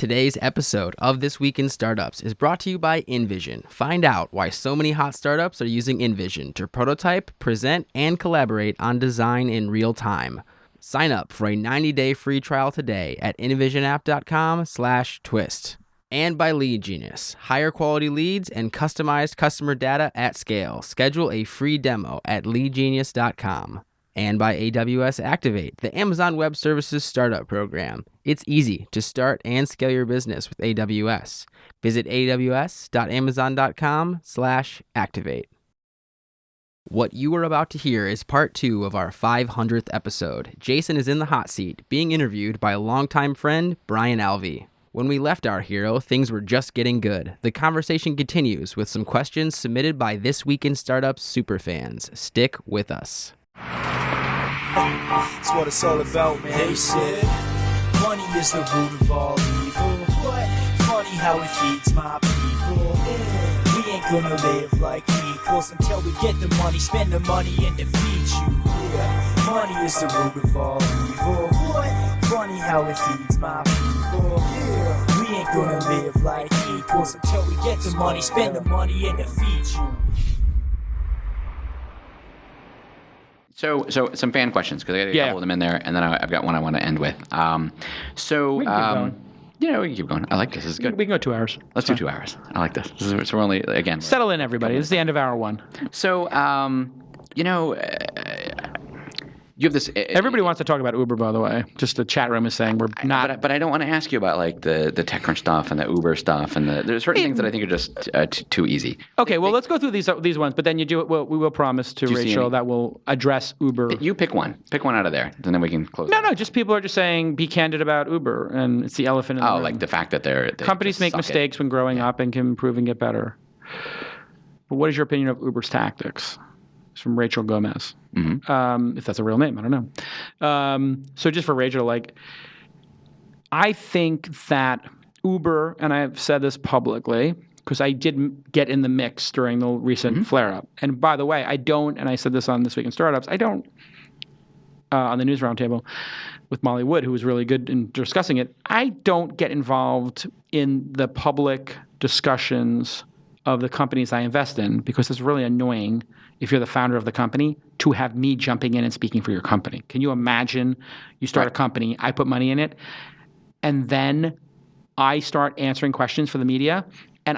Today's episode of This Week in Startups is brought to you by InVision. Find out why so many hot startups are using InVision to prototype, present, and collaborate on design in real time. Sign up for a 90-day free trial today at invisionapp.com/twist. And by LeadGenius. Higher quality leads and customized customer data at scale. Schedule a free demo at leadgenius.com. And by AWS Activate, the Amazon Web Services Startup Program. It's easy to start and scale your business with AWS. Visit aws.amazon.com/activate. What you are about to hear is part 2 of our 500th episode. Jason is in the hot seat, being interviewed by a longtime friend, Brian Alvey. When we left our hero, things were just getting good. The conversation continues with some questions submitted by This Week in Startups superfans. Stick with us. That's what it's all about, man. They said, money is the root of all evil. What? Funny how it feeds my people. Yeah. We ain't gonna live like equals until we get the money, spend the money, and defeat you. Yeah. Money is the root of all evil. What? Funny how it feeds my people. Yeah. We ain't gonna live like equals until we get the money, spend the money, and defeat you. So some fan questions, because I got a couple of them in there, and then I've got one I want to end with. We can keep going. Yeah, we can keep going. I like this. This is good. We can go 2 hours. Let's do 2 hours. I like this. So we're only, again. Settle in, everybody. This is the end of hour 1. So, you have this. Everybody wants to talk about Uber, by the way. Just the chat room is saying we're not. But I don't want to ask you about like the TechCrunch stuff and the Uber stuff, and there's certain things that I think are just too easy. Okay, well, let's go through these ones, but then we will promise to Rachel that we'll address Uber. You pick one. Pick one out of there, and then we can close. No, just people are just saying be candid about Uber, and it's the elephant in the room. Like the fact that they companies make mistakes when growing up and can improve and get better. But what is your opinion of Uber's tactics? It's from Rachel Gomez. Mm-hmm. If that's a real name, I don't know. So just for Rachel, I think that Uber, and I've said this publicly, because I did get in the mix during the recent flare-up. And by the way, I don't, and I said this on This Week in Startups, I don't, on the news roundtable with Molly Wood, who was really good in discussing it, I don't get involved in the public discussions of the companies I invest in, because it's really annoying if you're the founder of the company to have me jumping in and speaking for your company. Can you imagine you start a company, I put money in it, and then I start answering questions for the media, and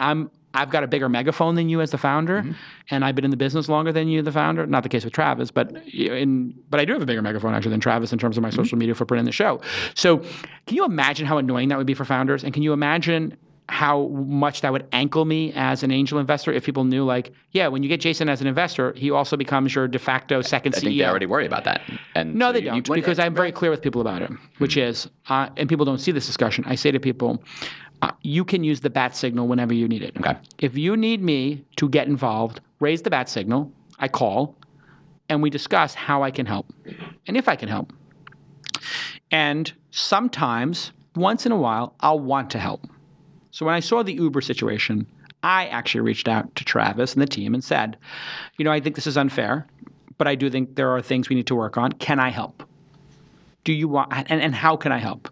I've got a bigger megaphone than you as the founder, and I've been in the business longer than you, the founder. Not the case with Travis, but I do have a bigger megaphone actually than Travis in terms of my social media footprint in the show. So can you imagine how annoying that would be for founders? And can you imagine how much that would ankle me as an angel investor if people knew, when you get Jason as an investor, he also becomes your de facto second CEO. I think they already worry about that. And no, they don't, because I'm very clear with people about it, which is, and people don't see this discussion, I say to people, you can use the bat signal whenever you need it. Okay. If you need me to get involved, raise the bat signal, I call, and we discuss how I can help, and if I can help. And sometimes, once in a while, I'll want to help. So when I saw the Uber situation, I actually reached out to Travis and the team and said, I think this is unfair, but I do think there are things we need to work on. Can I help? Do you want, and how can I help?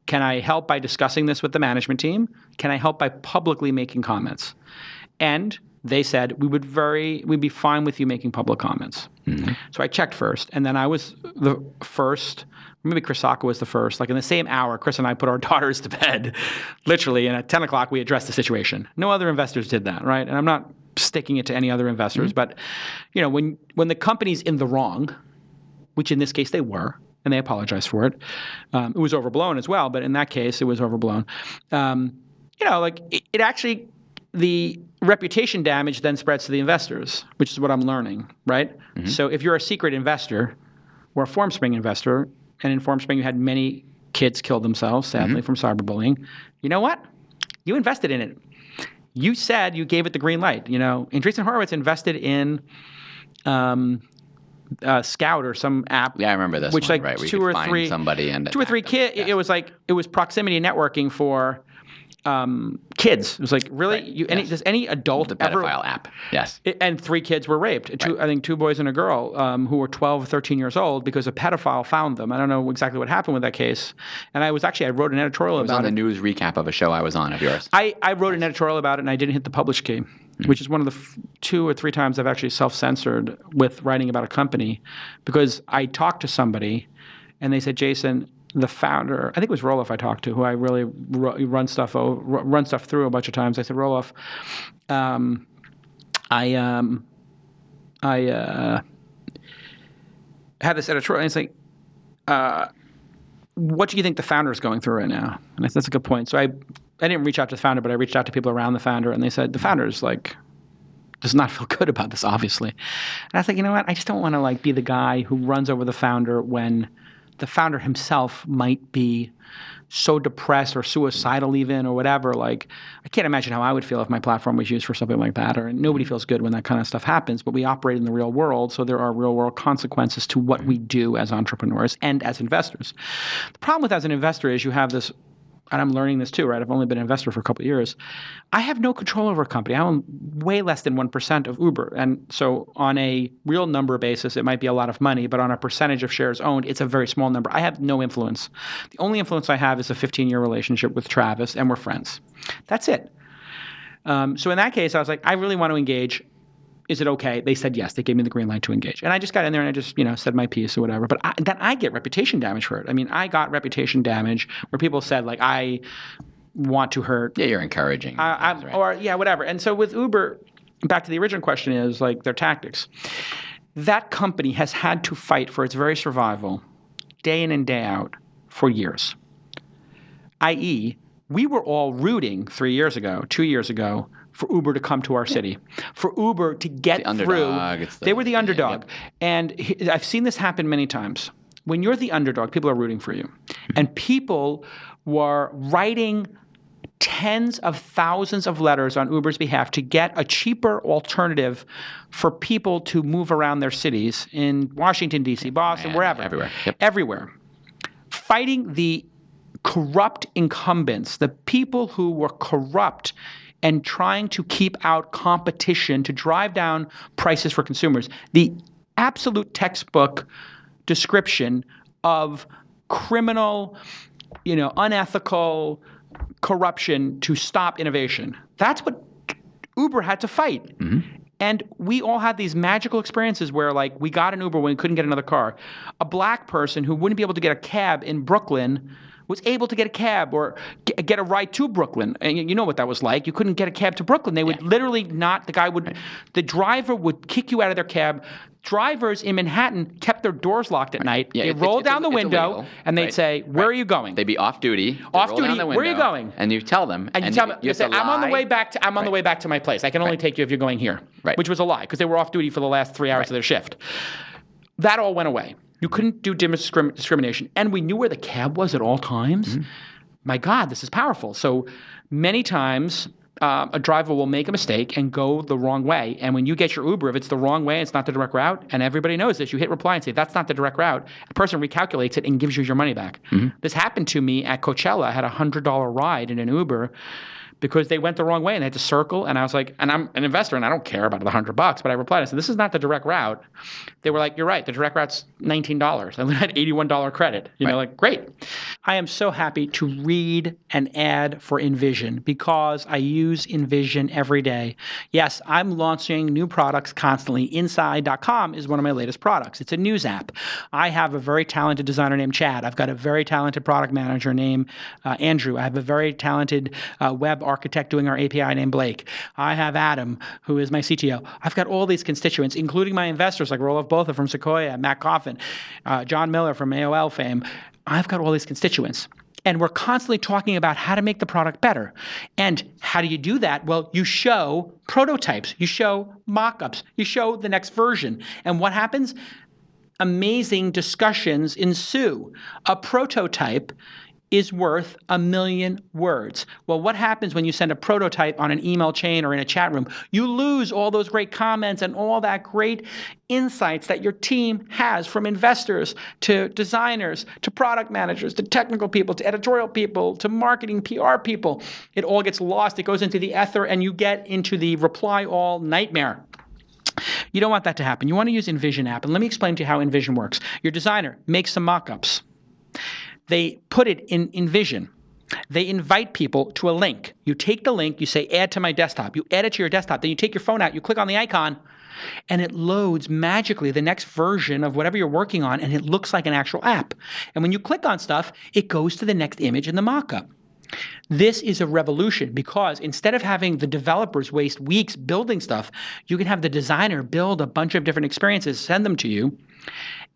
Can I help by discussing this with the management team? Can I help by publicly making comments? And they said, we'd be fine with you making public comments. Mm-hmm. So I checked first, and then I was the first. Maybe Chris Sacca was the first. In the same hour, Chris and I put our daughters to bed, literally, and at 10 o'clock we addressed the situation. No other investors did that, right? And I'm not sticking it to any other investors, but when the company's in the wrong, which in this case they were, and they apologized for it, it was overblown as well, but in that case it was overblown. It actually, the reputation damage then spreads to the investors, which is what I'm learning, right? Mm-hmm. So if you're a secret investor or a Formspring investor, and in Formspring you had many kids kill themselves, sadly, from cyberbullying, you know what? You invested in it. You said you gave it the green light. Andreessen Horowitz invested in Scout or some app. Yeah, I remember this which one, right? two or three somebody and 2 or 3 kids. It was proximity networking for kids. It was like, really? Right. Does any adult The ever? pedophile app. Yes. And 3 kids were raped. I think 2 boys and a girl who were 12 or 13 years old because a pedophile found them. I don't know exactly what happened with that case. And I wrote an editorial about it. It was on the news recap of a show I was on of yours. I wrote an editorial about it, and I didn't hit the publish key, which is one of the 2 or 3 times I've actually self-censored with writing about a company, because I talked to somebody, and they said, Jason, the founder, I think it was Roloff I talked to, who I really run stuff through a bunch of times. I said, Roloff, I had this editorial, and it's like, what do you think the founder is going through right now? And I said, that's a good point. So I didn't reach out to the founder, but I reached out to people around the founder, and they said, the founder is like, does not feel good about this, obviously. And I was like, you know what? I just don't want to like be the guy who runs over the founder when the founder himself might be so depressed or suicidal even or whatever. Like, I can't imagine how I would feel if my platform was used for something like that. Or nobody feels good when that kind of stuff happens, but we operate in the real world, so there are real world consequences to what we do as entrepreneurs and as investors. The problem with as an investor is you have this, and I'm learning this too, right? I've only been an investor for a couple of years. I have no control over a company. I own way less than 1% of Uber. And so on a real number basis, it might be a lot of money, but on a percentage of shares owned, it's a very small number. I have no influence. The only influence I have is a 15-year relationship with Travis, and we're friends. That's it. So in that case, I was like, I really want to engage. Is it okay? They said yes. They gave me the green light to engage. And I just got in there and I just, said my piece or whatever. But then I get reputation damage for it. I mean, I got reputation damage where people said, like, I want to hurt. Yeah, you're encouraging. Right. Or, yeah, whatever. And so with Uber, back to the original question is, like, their tactics. That company has had to fight for its very survival day in and day out for years. i.e., we were all rooting 2 years ago, for Uber to come to our city, for Uber to get through. They were the underdog. And I've seen this happen many times. When you're the underdog, people are rooting for you. And people were writing tens of thousands of letters on Uber's behalf to get a cheaper alternative for people to move around their cities in Washington, D.C., Boston, wherever. Everywhere. Everywhere. Fighting the corrupt incumbents, the people who were corrupt and trying to keep out competition to drive down prices for consumers. The absolute textbook description of criminal, unethical corruption to stop innovation. That's what Uber had to fight. Mm-hmm. And we all had these magical experiences where, like, we got an Uber when we couldn't get another car. A black person who wouldn't be able to get a cab in Brooklyn was able to get a cab or get a ride to Brooklyn. And you know what that was like. You couldn't get a cab to Brooklyn. They would literally not, the driver would kick you out of their cab. Drivers in Manhattan kept their doors locked at night. Yeah, they'd roll down the window illegal, and they'd say, where are you going? They'd be off duty. Off duty, where are you going? And you tell them. And you tell them, I'm on the way back to my place. I can only take you if you're going here. Right. Which was a lie, because they were off duty for the last 3 hours of their shift. That all went away. You couldn't do discrimination. And we knew where the cab was at all times. Mm-hmm. My God, this is powerful. So many times a driver will make a mistake and go the wrong way. And when you get your Uber, if it's the wrong way, it's not the direct route, and everybody knows this, you hit reply and say, that's not the direct route. A person recalculates it and gives you your money back. Mm-hmm. This happened to me at Coachella. I had a $100 ride in an Uber because they went the wrong way and they had to circle. And I was like, and I'm an investor and I don't care about the $100, but I replied, I said, this is not the direct route. They were like, you're right. The direct route's $19. I had $81 credit. Like, great. I am so happy to read an ad for Envision because I use Envision every day. Yes, I'm launching new products constantly. Inside.com is one of my latest products. It's a news app. I have a very talented designer named Chad. I've got a very talented product manager named Andrew. I have a very talented web architect doing our API named Blake. I have Adam, who is my CTO. I've got all these constituents, including my investors like Roloff Botha from Sequoia, Matt Coffin, John Miller from AOL fame. I've got all these constituents. And we're constantly talking about how to make the product better. And how do you do that? Well, you show prototypes. You show mock-ups. You show the next version. And what happens? Amazing discussions ensue. A prototype is worth 1,000,000 words. Well, what happens when you send a prototype on an email chain or in a chat room? You lose all those great comments and all that great insights that your team has, from investors to designers to product managers to technical people to editorial people to marketing PR people. It all gets lost. It goes into the ether, and you get into the reply all nightmare. You don't want that to happen. You want to use Envision app. And let me explain to you how Envision works. Your designer makes some mock-ups. They put it in Envision. They invite people to a link. You take the link, you say, add to my desktop. You add it to your desktop. Then you take your phone out, you click on the icon, and it loads magically the next version of whatever you're working on, and it looks like an actual app. And when you click on stuff, it goes to the next image in the mock-up. This is a revolution, because instead of having the developers waste weeks building stuff, you can have the designer build a bunch of different experiences, send them to you,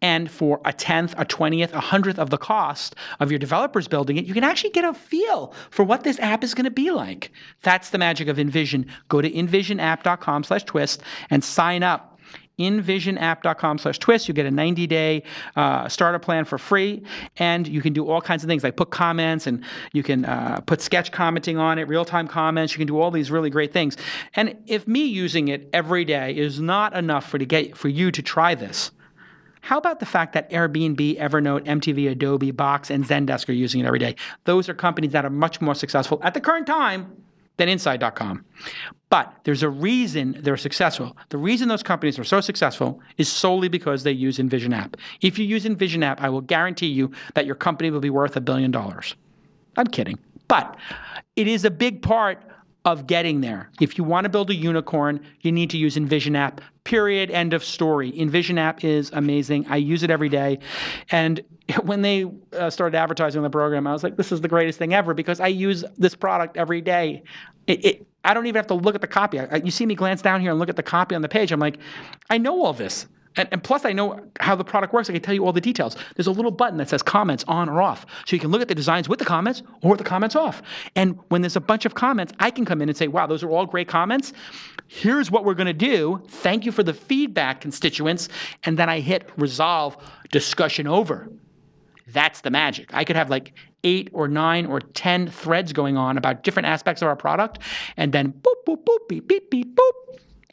and for a 10th, a 20th, a 100th of the cost of your developers building it, you can actually get a feel for what this app is going to be like. That's the magic of Envision. Go to envisionapp.com/twist and sign up. envisionapp.com/twist. You get a 90-day starter plan for free, and you can do all kinds of things like put comments, and you can put sketch commenting on it, real-time comments. You can do all these really great things. And if me using it every day is not enough for you to try this, how about the fact that Airbnb, Evernote, MTV, Adobe, Box, and Zendesk are using it every day? Those are companies that are much more successful at the current time than Inside.com. But there's a reason they're successful. The reason those companies are so successful is solely because they use Envision app. If you use Envision app, I will guarantee you that your company will be worth $1 billion. I'm kidding. But it is a big part of getting there. If you want to build a unicorn, you need to use Envision app. Period. End of story. Envision app is amazing. I use it every day. And when they started advertising on the program, I was like, this is the greatest thing ever, because I use this product every day. I don't even have to look at the copy. You see me glance down here and look at the copy on the page. I'm like, I know all this. And plus, I know how the product works. I can tell you all the details. There's a little button that says comments on or off. So you can look at the designs with the comments or with the comments off. And when there's a bunch of comments, I can come in and say, wow, those are all great comments. Here's what we're going to do. Thank you for the feedback, constituents. And then I hit resolve, discussion over. That's the magic. I could have like 8 or 9 or 10 threads going on about different aspects of our product. And then boop, boop, boop, beep, beep, beep, boop.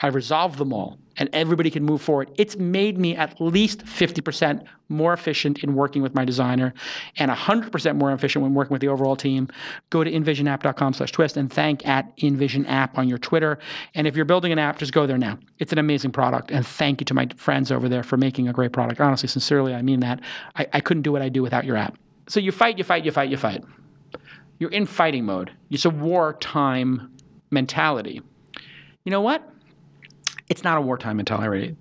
I resolve them all, and everybody can move forward. It's made me at least 50% more efficient in working with my designer, and 100% more efficient when working with the overall team. Go to envisionapp.com/twist and thank @envisionapp on your Twitter. And if you're building an app, just go there now. It's an amazing product, and thank you to my friends over there for making a great product. Honestly, sincerely, I mean that. I couldn't do what I do without your app. So you fight. You're in fighting mode. It's a wartime mentality. You know what? It's not a wartime mentality.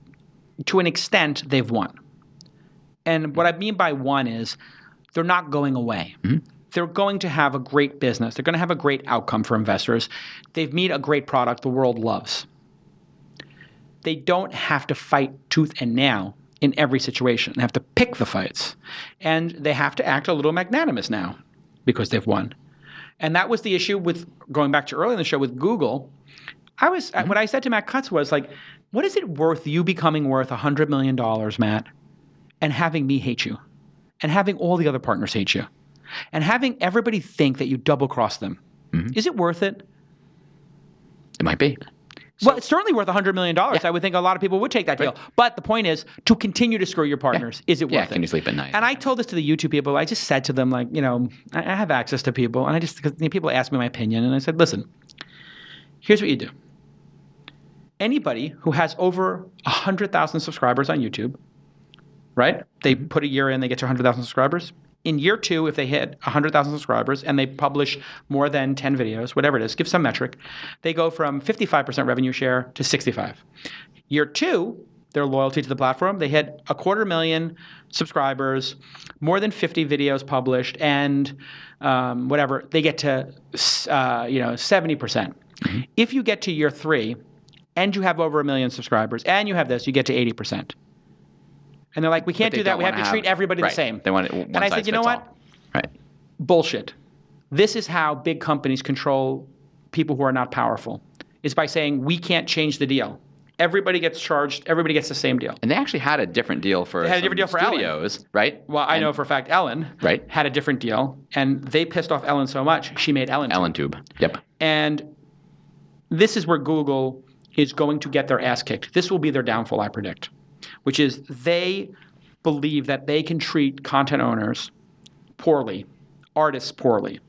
To an extent, they've won. And what I mean by won is they're not going away. Mm-hmm. They're going to have a great business. They're going to have a great outcome for investors. They've made a great product the world loves. They don't have to fight tooth and nail in every situation. They have to pick the fights. And they have to act a little magnanimous now because they've won. And that was the issue with, going back to earlier in the show, with Google. What I said to Matt Cutts was like, what is it worth you becoming worth $100 million, Matt, and having me hate you, and having all the other partners hate you, and having everybody think that you double-crossed them? Mm-hmm. Is it worth it? It might be. Well, it's certainly worth $100 million. Yeah. I would think a lot of people would take that deal. But the point is, to continue to screw your partners, is it worth it? Yeah, can you sleep at night? And I told this to the YouTube people. I just said to them, like, I have access to people, and because people ask me my opinion, and I said, listen, here's what you do. Anybody who has over 100,000 subscribers on YouTube, right? They put a year in, they get to 100,000 subscribers. In year 2, if they hit 100,000 subscribers and they publish more than 10 videos, whatever it is, give some metric, they go from 55% revenue share to 65%. Year 2, their loyalty to the platform, they hit 250,000 subscribers, more than 50 videos published, and whatever, they get to 70%. Mm-hmm. If you get to year 3, and you have over 1 million subscribers, and you have this, you get to 80%. And they're like, we can't do that. We have to treat everybody the same. They want it one and I said, you know what? Right. Bullshit. This is how big companies control people who are not powerful, is by saying, we can't change the deal. everybody gets charged. Everybody gets the same deal. And they actually had a different deal for studios, right? Well, I know for a fact Ellen had a different deal, and they pissed off Ellen so much, she made EllenTube. Yep. And this is where Google is going to get their ass kicked. This will be their downfall, I predict, which is they believe that they can treat content owners poorly, artists poorly,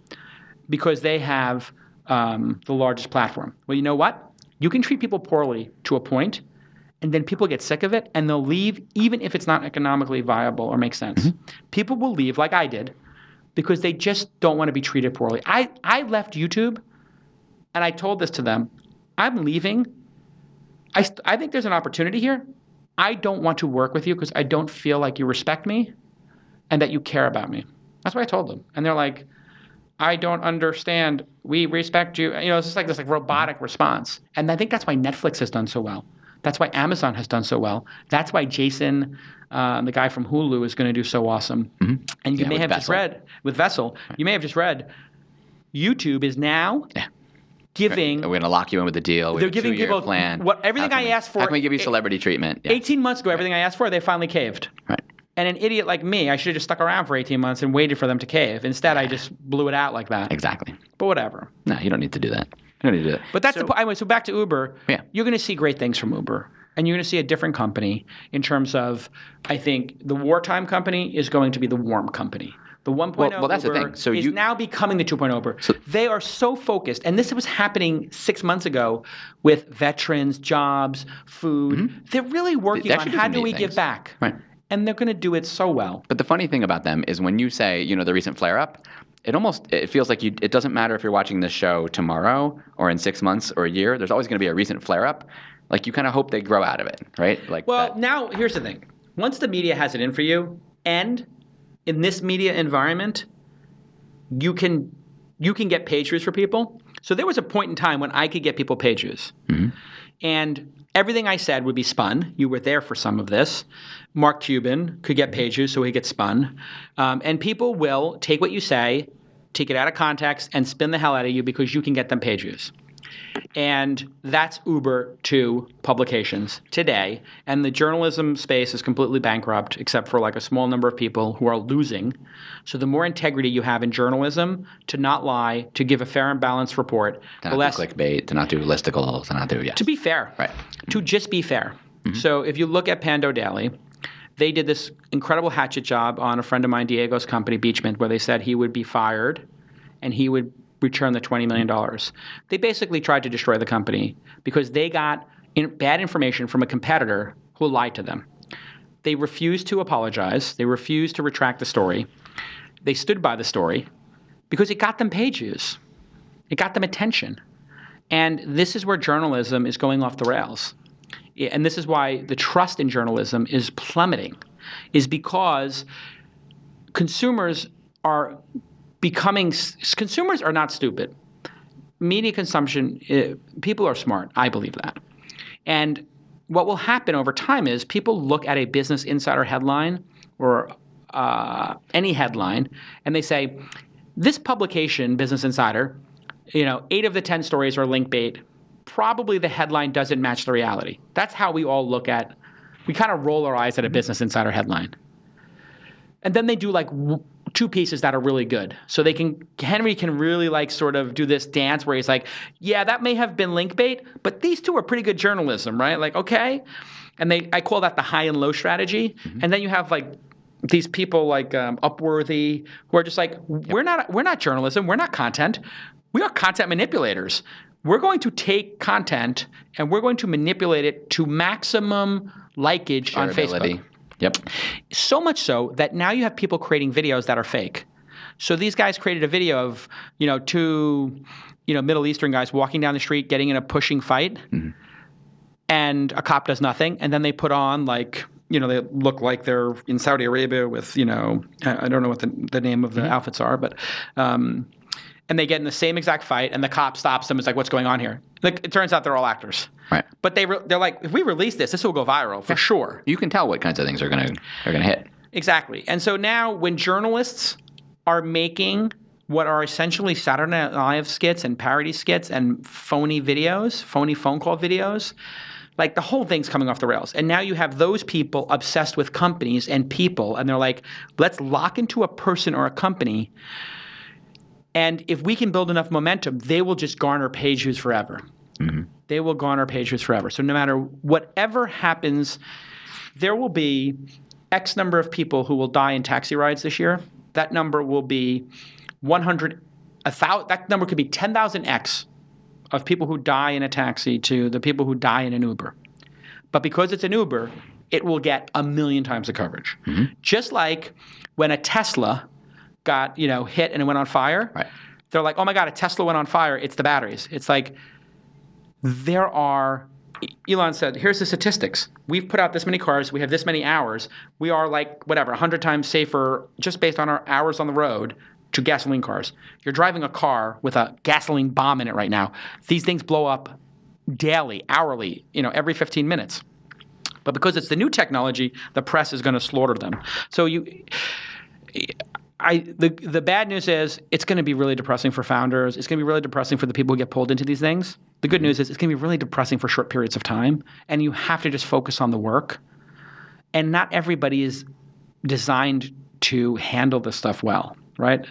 because they have the largest platform. Well, you know what? You can treat people poorly to a point, and then people get sick of it, and they'll leave even if it's not economically viable or makes sense. Mm-hmm. People will leave, like I did, because they just don't want to be treated poorly. I left YouTube, and I told this to them. I'm leaving. I think there's an opportunity here. I don't want to work with you because I don't feel like you respect me and that you care about me. That's what I told them. And they're like, I don't understand. We respect you. You know, it's just like this robotic response. And I think that's why Netflix has done so well. That's why Amazon has done so well. That's why Jason, the guy from Hulu, is going to do so awesome. Mm-hmm. And you may have just read, with Vessel, you may have just read, YouTube is now giving... We're going to lock you in with a deal. They're giving people plan. Everything I asked for... How can we give you celebrity treatment? 18 months ago, everything I asked for, they finally caved. Right. And an idiot like me, I should have just stuck around for 18 months and waited for them to cave. Instead, I just blew it out like that. Exactly. But whatever. No, you don't need to do that. You don't need to do that. But that's the point. So back to Uber. Yeah. You're going to see great things from Uber. And you're going to see a different company in terms of, I think, the wartime company is going to be the warm company. The 1.0 that's Uber the thing. So is now becoming the 2.0 Uber. So they are so focused. And this was happening 6 months ago with veterans, jobs, food. Mm-hmm. They're really working on how do we give back. Right. And they're going to do it so well. But the funny thing about them is when you say, the recent flare-up, it feels like it doesn't matter if you're watching this show tomorrow or in 6 months or a year. There's always going to be a recent flare-up. Like, you kind of hope they grow out of it, right? Now, here's the thing. Once the media has it in for you, and in this media environment, you can get page views for people. So there was a point in time when I could get people page views. Mm-hmm. And everything I said would be spun. You were there for some of this. Mark Cuban could get page views, so he gets spun. And people will take what you say, take it out of context, and spin the hell out of you because you can get them page views. And that's Uber to publications today. And the journalism space is completely bankrupt, except for like a small number of people who are losing. So the more integrity you have in journalism, to not lie, to give a fair and balanced report, to not do clickbait, to not do listicles, to not do, to be fair. Right. To just be fair. Mm-hmm. So if you look at Pando Daily, they did this incredible hatchet job on a friend of mine, Diego's company, Beachmint, where they said he would be fired and he would return the $20 million. They basically tried to destroy the company because they got bad information from a competitor who lied to them. They refused to apologize. They refused to retract the story. They stood by the story because it got them page views. It got them attention. And this is where journalism is going off the rails. And this is why the trust in journalism is plummeting, is because consumers are not stupid. Media consumption, people are smart. I believe that. And what will happen over time is people look at a Business Insider headline or any headline, and they say, this publication, Business Insider, 8 of the 10 stories are link bait. Probably the headline doesn't match the reality. That's how we all look at, we kind of roll our eyes at a Business Insider headline. And then they do like 2 pieces that are really good. So Henry can really sort of do this dance where he's like, yeah, that may have been link bait, but these 2 are pretty good journalism, right? Like, okay. And I call that the high and low strategy. Mm-hmm. And then you have these people like Upworthy who are just like, we're not journalism. We're not content. We are content manipulators. We're going to take content and we're going to manipulate it to maximum likage on Facebook. Yep. So much so that now you have people creating videos that are fake. So these guys created a video of, 2, Middle Eastern guys walking down the street, getting in a pushing fight, mm-hmm. and a cop does nothing. And then they put on they look like they're in Saudi Arabia with, I don't know what the name of the mm-hmm. outfits are, but, and they get in the same exact fight, and the cop stops them. It's like, what's going on here? It turns out they're all actors. Right. But they're like, if we release this will go viral for sure. You can tell what kinds of things are gonna hit. Exactly. And so now when journalists are making what are essentially Saturday Night Live skits and parody skits and phony videos, phony phone call videos, like the whole thing's coming off the rails. And now you have those people obsessed with companies and people, and they're like, let's lock into a person or a company, and if we can build enough momentum, they will just garner page views forever. Mm-hmm. They will garner page views forever. So no matter whatever happens, there will be X number of people who will die in taxi rides this year. That number will be 100, 1,000. That number could be 10,000x of people who die in a taxi to the people who die in an Uber. But because it's an Uber, it will get 1,000,000 times the coverage. Mm-hmm. Just like when a Tesla got hit and it went on fire. Right. They're like, oh my God, a Tesla went on fire. It's the batteries. It's like Elon said, here's the statistics. We've put out this many cars. We have this many hours. We are 100 times safer just based on our hours on the road to gasoline cars. You're driving a car with a gasoline bomb in it right now. These things blow up daily, hourly, every 15 minutes. But because it's the new technology, the press is going to slaughter them. So the bad news is it's going to be really depressing for founders. It's going to be really depressing for the people who get pulled into these things. The good news is it's going to be really depressing for short periods of time, and you have to just focus on the work. And not everybody is designed to handle this stuff well, right?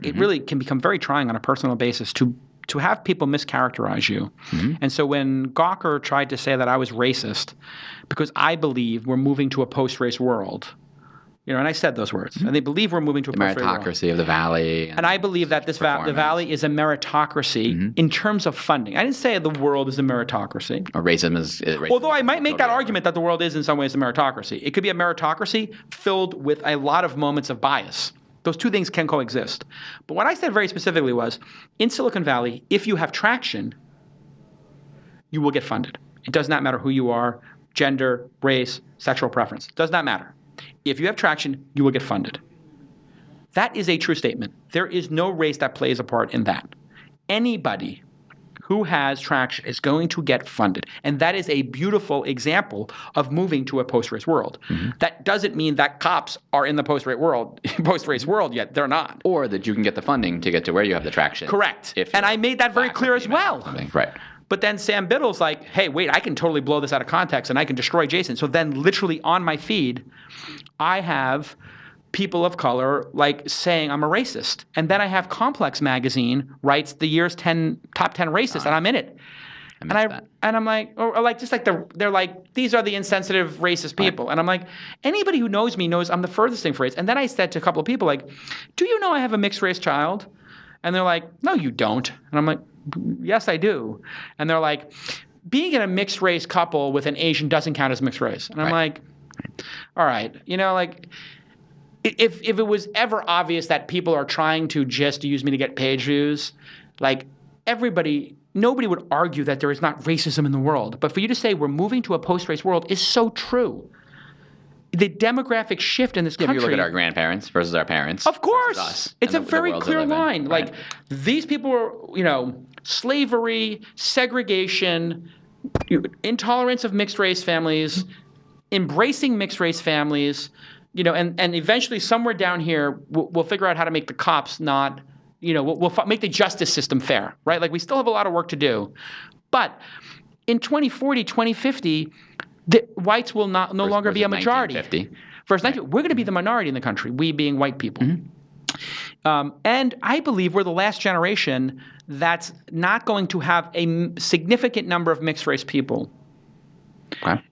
It really can become very trying on a personal basis to have people mischaracterize you. Mm-hmm. And so when Gawker tried to say that I was racist because I believe we're moving to a post-race world, and I said those words. And they believe we're moving to a post-race world. The meritocracy of the Valley. And I believe that the Valley is a meritocracy in terms of funding. I didn't say the world is a meritocracy. Or racism is racism. Although I might make that argument that the world is in some ways a meritocracy. It could be a meritocracy filled with a lot of moments of bias. Those two things can coexist. But what I said very specifically was, in Silicon Valley, if you have traction, you will get funded. It does not matter who you are, gender, race, sexual preference. It does not matter. If you have traction, you will get funded. That is a true statement. There is no race that plays a part in that. Anybody who has traction is going to get funded. And that is a beautiful example of moving to a post-race world. Mm-hmm. That doesn't mean that cops are in the post-race world yet. They're not. Or that you can get the funding to get to where you have the traction. Correct. And I made that very clear as well. Right. But then Sam Biddle's like, hey, wait, I can totally blow this out of context and I can destroy Jason. So then literally on my feed, I have people of color saying I'm a racist. And then I have Complex magazine writes the year's top 10 racists, and I'm in it. And I'm like, they're like, these are the insensitive racist people. Right. And I'm like, anybody who knows me knows I'm the furthest thing from race. And then I said to a couple of people, do you know I have a mixed race child? And they're like, no, you don't. And I'm like, yes, I do. And they're like, being in a mixed race couple with an Asian doesn't count as mixed race. And I'm like, all right, if it was ever obvious that people are trying to just use me to get page views, nobody would argue that there is not racism in the world. But for you to say we're moving to a post-race world is so true. The demographic shift in this country. If you look at our grandparents versus our parents. Of course. Us it's a very clear line. Right. These people are, slavery, segregation, intolerance of mixed race families, embracing mixed race families, and eventually somewhere down here we'll figure out how to make the cops not, we'll make the justice system fair, right? We still have a lot of work to do. But in 2040, 2050, the whites will no longer be a majority. We're going to be the minority in the country, we being white people. Mm-hmm. And I believe we're the last generation that's not going to have a significant number of mixed race people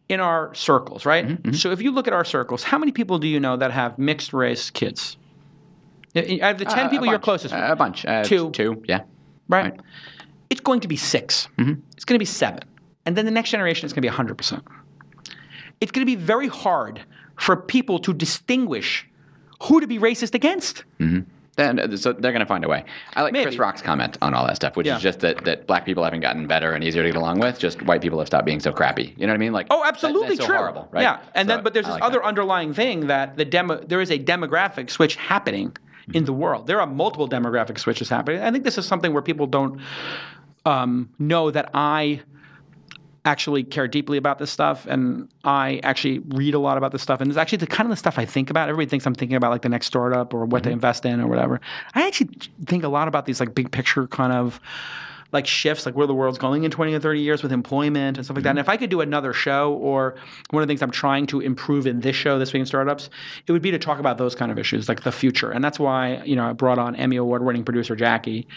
in our circles, right? Mm-hmm. So if you look at our circles, how many people do you know that have mixed race kids? Out of the 10 people you're closest with. A bunch. Two, yeah. Right? It's going to be 6. Mm-hmm. It's going to be 7. And then the next generation is going to be 100%. It's going to be very hard for people to distinguish who to be racist against. Mm-hmm. So they're going to find a way. I like Chris Rock's comment on all that stuff, which is just that black people haven't gotten better and easier to get along with. Just white people have stopped being so crappy. You know what I mean? Oh, absolutely that's true. So horrible, right? Yeah, and but there's this other underlying thing that there is a demographic switch happening in the world. There are multiple demographic switches happening. I think this is something where people don't know that I actually care deeply about this stuff, and I actually read a lot about this stuff, and it's actually the kind of the stuff I think about. Everybody thinks I'm thinking about the next startup or what to invest in or whatever. I actually think a lot about these big picture kind of like shifts, like where the world's going in 20 or 30 years with employment and stuff like that. And if I could do another show, or one of the things I'm trying to improve in this show, This Week in Startups, it would be to talk about those kind of issues, like the future. And that's why, I brought on Emmy Award-winning producer Jackie,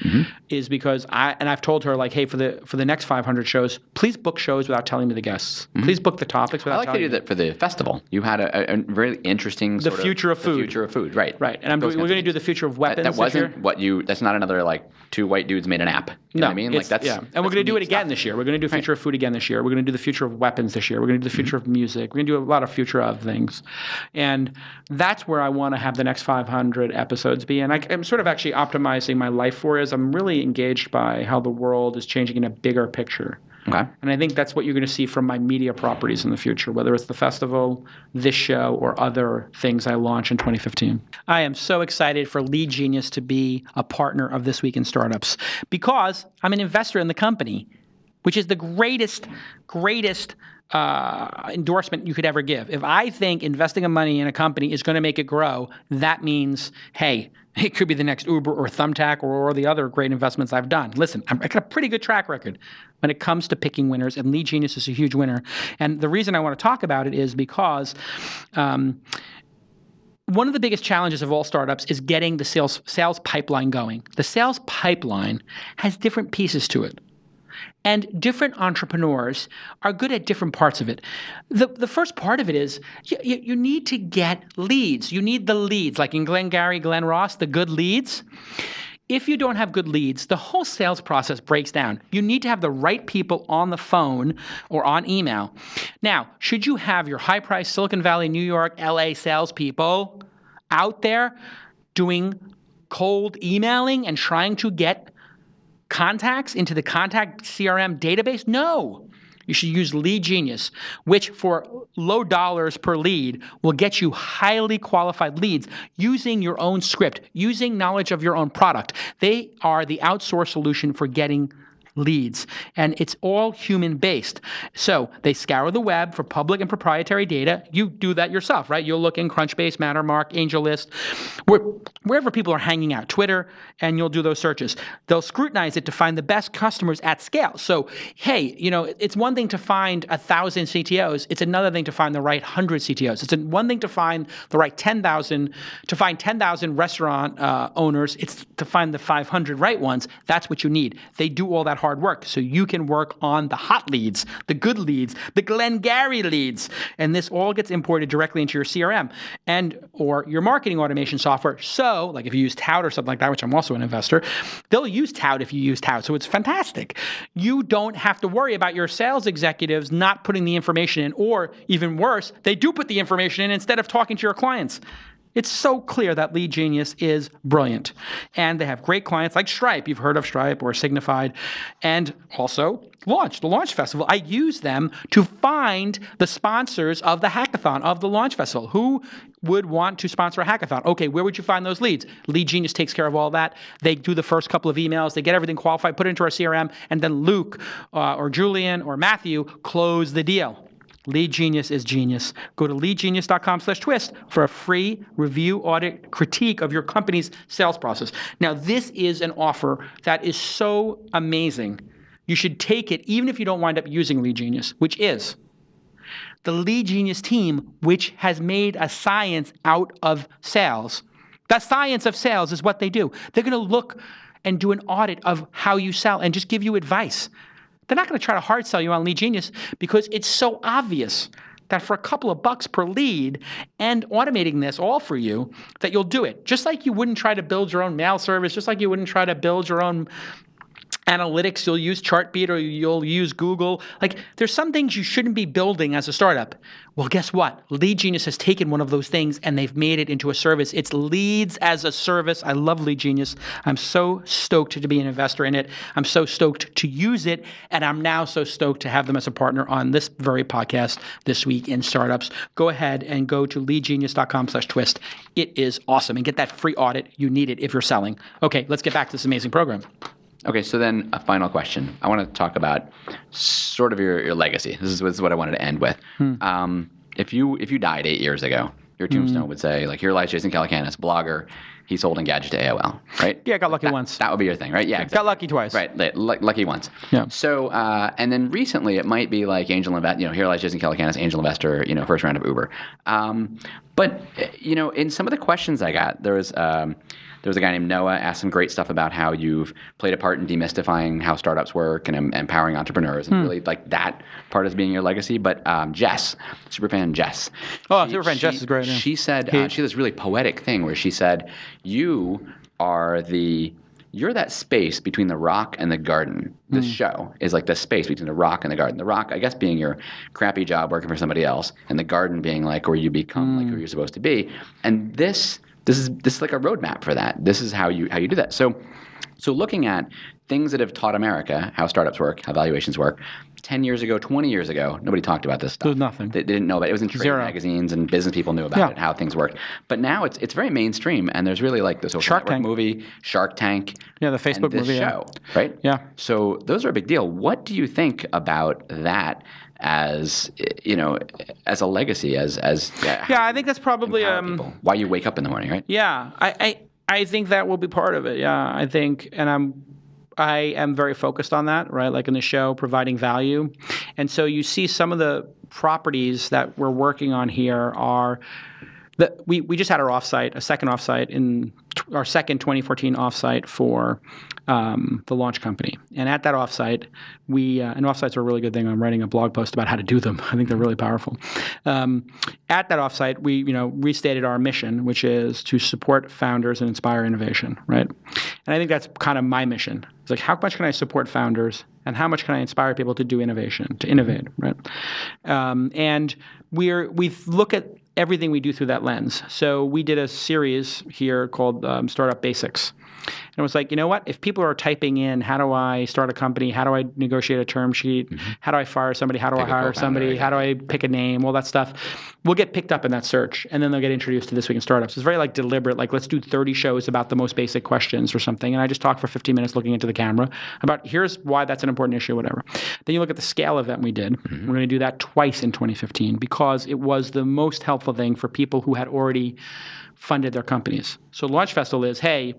is because I've told her, like, hey, for the next 500 shows, please book shows without telling me the guests. Please book the topics without telling me. I like to do that for the festival. You had a very interesting The future of food, right? Right, and we're going to do the future of weapons. That wasn't that's not another like two white dudes made an app. You know what I mean? Like that's and we're going to do it again this year. We're going to do future of food again this year. We're going to do the future of weapons this year. We're going to do the future of music. We're going to do a lot of future of things, and that's where I want to have the next 500 episodes be. And I'm sort of actually optimizing my life for it, as I'm really engaged by how the world is changing in a bigger picture. Okay. And I think that's what you're going to see from my media properties in the future, whether it's the festival, this show, or other things I launch in 2015. I am so excited for LeadGenius to be a partner of This Week in Startups, because I'm an investor in the company, which is the greatest endorsement you could ever give. If I think investing of money in a company is going to make it grow, that means, hey, it could be the next Uber or Thumbtack or the other great investments I've done. Listen, I got a pretty good track record when it comes to picking winners, and LeadGenius is a huge winner. And the reason I want to talk about it is because one of the biggest challenges of all startups is getting the sales pipeline going. The sales pipeline has different pieces to it. And different entrepreneurs are good at different parts of it. The first part of it is you need to get leads. You need the leads, like in Glengarry, Glen Ross, the good leads. If you don't have good leads, the whole sales process breaks down. You need to have the right people on the phone or on email. Now, should you have your high-priced Silicon Valley, New York, LA salespeople out there doing cold emailing and trying to get contacts into the contact CRM database? No. You should use LeadGenius, which for low dollars per lead will get you highly qualified leads using your own script, using knowledge of your own product. They are the outsourced solution for getting leads, and it's all human-based. So they scour the web for public and proprietary data. You do that yourself, right? You'll look in Crunchbase, Mattermark, AngelList, wherever people are hanging out, Twitter, and you'll do those searches. They'll scrutinize it to find the best customers at scale. So, hey, it's one thing to find 1,000 CTOs. It's another thing to find the right 100 CTOs. It's one thing to find the right 10,000, to find 10,000 restaurant owners. It's to find the 500 right ones. That's what you need. They do all that hard work, so you can work on the hot leads, the good leads, the Glengarry leads, and this all gets imported directly into your CRM or your marketing automation software. So, like if you use Tout or something like that, which I'm also an investor, they'll use Tout if you use Tout, so it's fantastic. You don't have to worry about your sales executives not putting the information in, or even worse, they do put the information in instead of talking to your clients. It's so clear that LeadGenius is brilliant. And they have great clients like Stripe. You've heard of Stripe or Signified. And also the Launch Festival. I use them to find the sponsors of the hackathon, of the Launch Festival. Who would want to sponsor a hackathon? Okay, where would you find those leads? LeadGenius takes care of all that. They do the first couple of emails. They get everything qualified, put it into our CRM, and then Luke or Julian or Matthew close the deal. LeadGenius is genius. Go to leadgenius.com/twist for a free review, audit, critique of your company's sales process. Now, this is an offer that is so amazing. You should take it even if you don't wind up using LeadGenius, which is the LeadGenius team, which has made a science out of sales. The science of sales is what they do. They're going to look and do an audit of how you sell and just give you advice. They're not going to try to hard sell you on LeadGenius because it's so obvious that for a couple of bucks per lead and automating this all for you, that you'll do it. Just like you wouldn't try to build your own mail service, just like you wouldn't try to build your own analytics, you'll use Chartbeat or you'll use Google. Like, there's some things you shouldn't be building as a startup. Well, guess what? LeadGenius has taken one of those things and they've made it into a service. It's leads as a service. I love LeadGenius. I'm so stoked to be an investor in it. I'm so stoked to use it. And I'm now so stoked to have them as a partner on this very podcast, This Week in Startups. Go ahead and go to leadgenius.com/twist. It is awesome. And get that free audit. You need it if you're selling. Okay, let's get back to this amazing program. Okay, so then a final question. I want to talk about sort of your legacy. This is what I wanted to end with. If you died 8 years ago, Your tombstone would say, like, here lies Jason Calacanis, blogger. He sold Engadget to AOL, right? Yeah, got lucky once. That would be your thing, right? Yeah, exactly. Got lucky twice. Right, lucky once. Yeah. So, and then recently it might be like angel investor. Here lies Jason Calacanis, angel investor. First round of Uber. But in some of the questions I got, there was a guy named Noah asked some great stuff about how you've played a part in demystifying how startups work and empowering entrepreneurs, and really like that part as being your legacy. But Jess, superfan Jess. Jess is great. Yeah. She said she had this really poetic thing where she said, you're that space between the rock and the garden. This show is like the space between the rock and the garden. The rock, I guess, being your crappy job working for somebody else, and the garden being like where you become like who you're supposed to be. And this is like a roadmap for that. This is how you do that. So looking at things that have taught America how startups work, how valuations work, 10 years ago, 20 years ago, nobody talked about this stuff. There was nothing. They didn't know about it. It was in trade magazines, and business people knew about it, how things worked. But now it's very mainstream, and there's really like the social network movie, Shark Tank. Yeah, the Facebook and this movie. show, right? Yeah. So those are a big deal. What do you think about that as as a legacy, as I think that's probably why you wake up in the morning, right? Yeah, I think that will be part of it. Yeah, I think, and I am very focused on that, right? Like in the show, providing value. And so you see some of the properties that we're working on here are we just had our offsite, a second offsite in our second 2014 offsite for the launch company. And at that offsite, and offsites are a really good thing. I'm writing a blog post about how to do them. I think they're really powerful. At that offsite, we restated our mission, which is to support founders and inspire innovation, right? And I think that's kind of my mission. It's like, how much can I support founders, and how much can I inspire people to do innovation, to innovate, right? And we look at everything we do through that lens. So we did a series here called Startup Basics. And it was like, you know what? If people are typing in, how do I start a company? How do I negotiate a term sheet? How do I fire somebody? How do I hire somebody? How do I pick a name? All that stuff. We'll get picked up in that search, and then they'll get introduced to This Week in Startups. It's very like deliberate, like let's do 30 shows about the most basic questions or something. And I just talk for 15 minutes looking into the camera about here's why that's an important issue, whatever. Then you look at the scale event we did. We're going to do that twice in 2015 because it was the most helpful thing for people who had already funded their companies. So Launch Festival is, hey,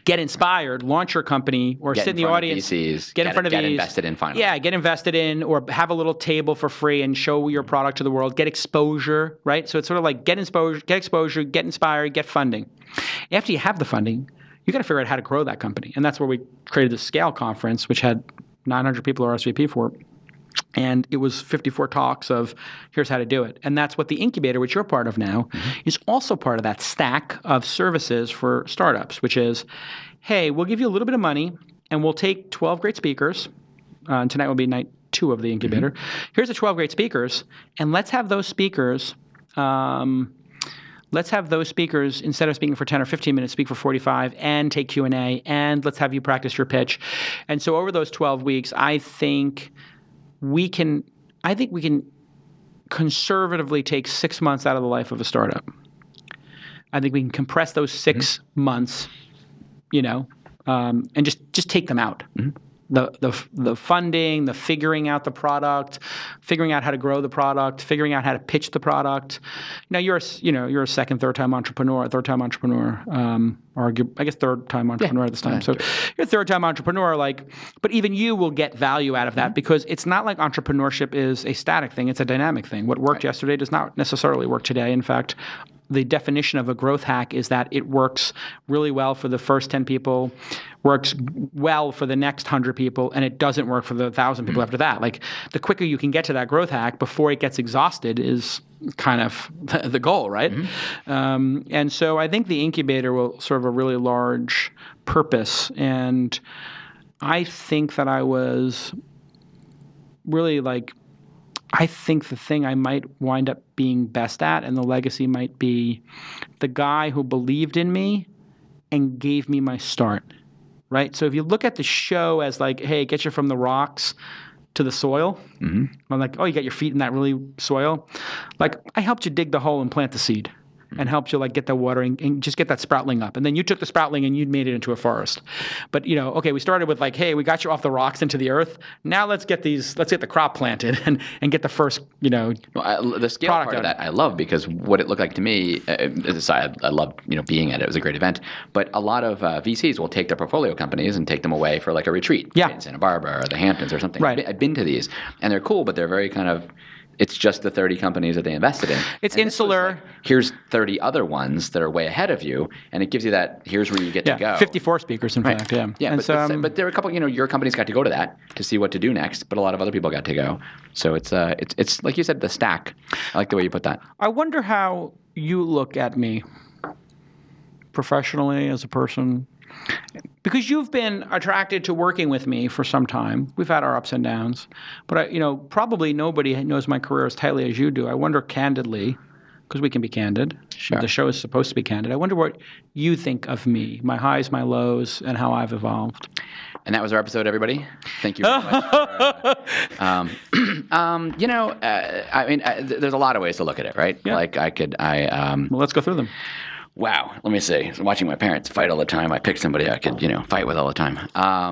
get inspired, launch your company, or sit in the audience. VCs, get in front of Get VCs. invested in finally. Yeah, get invested in, or have a little table for free and show your product to the world. Get exposure, right? So it's sort of like get exposure, get inspired, get funding. After you have the funding, you got to figure out how to grow that company. And that's where we created the Scale Conference, which had 900 people RSVP for it. And it was 54 talks of here's how to do it. And that's what the incubator, which you're part of now, is also part of that stack of services for startups, which is, hey, we'll give you a little bit of money and we'll take 12 great speakers. Tonight will be night 2 of the incubator. Here's the 12 great speakers, and let's have those speakers instead of speaking for 10 or 15 minutes, speak for 45 and take Q&A, and let's have you practice your pitch. And so over those 12 weeks, I think we can conservatively take 6 months out of the life of a startup. I think we can compress those 6 months, and just take them out. The funding, the figuring out the product, figuring out how to grow the product, figuring out how to pitch the product. Now you're a second, third time entrepreneur, or I guess third time entrepreneur at this time. So you're a third time entrepreneur, but even you will get value out of that because it's not like entrepreneurship is a static thing; it's a dynamic thing. What worked yesterday does not necessarily work today. In fact, the definition of a growth hack is that it works really well for the first 10 people, works well for the next 100 people, and it doesn't work for the 1,000 people after that. Like, the quicker you can get to that growth hack before it gets exhausted is kind of the goal, right? And so I think the incubator will serve a really large purpose. And I think that I was really I think the thing I might wind up being best at, and the legacy might be the guy who believed in me and gave me my start, right? So if you look at the show as hey, get you from the rocks to the soil, I'm like, oh, you got your feet in that really soil. I helped you dig the hole and plant the seed. and helped you like get the water and just get that sproutling up. And then you took the sproutling and you made it into a forest. But okay, we started with like, hey, we got you off the rocks into the earth. Now let's get the crop planted and get the first, the scale part of that I love, because what it looked like to me, I loved being at it. It was a great event. But a lot of VCs will take their portfolio companies and take them away for like a retreat in Santa Barbara or the Hamptons or something. Right. I've been to these, and they're cool, but they're very kind of, it's just the 30 companies that they invested in. It's and insular. Like, here's 30 other ones that are way ahead of you, and it gives you that, here's where you get to go. 54 speakers, in fact, yeah. Yeah, but there are a couple, your companies got to go to that to see what to do next, but a lot of other people got to go. So it's like you said, the stack. I like the way you put that. I wonder how you look at me professionally as a person. Because you've been attracted to working with me for some time. We've had our ups and downs. But, probably nobody knows my career as tightly as you do. I wonder candidly, because we can be candid. Sure. The show is supposed to be candid. I wonder what you think of me, my highs, my lows, and how I've evolved. And that was our episode, everybody. Thank you very much. There's a lot of ways to look at it, right? Yeah. Like Well, let's go through them. Wow, let me see. Watching my parents fight all the time, I picked somebody I could, fight with all the time.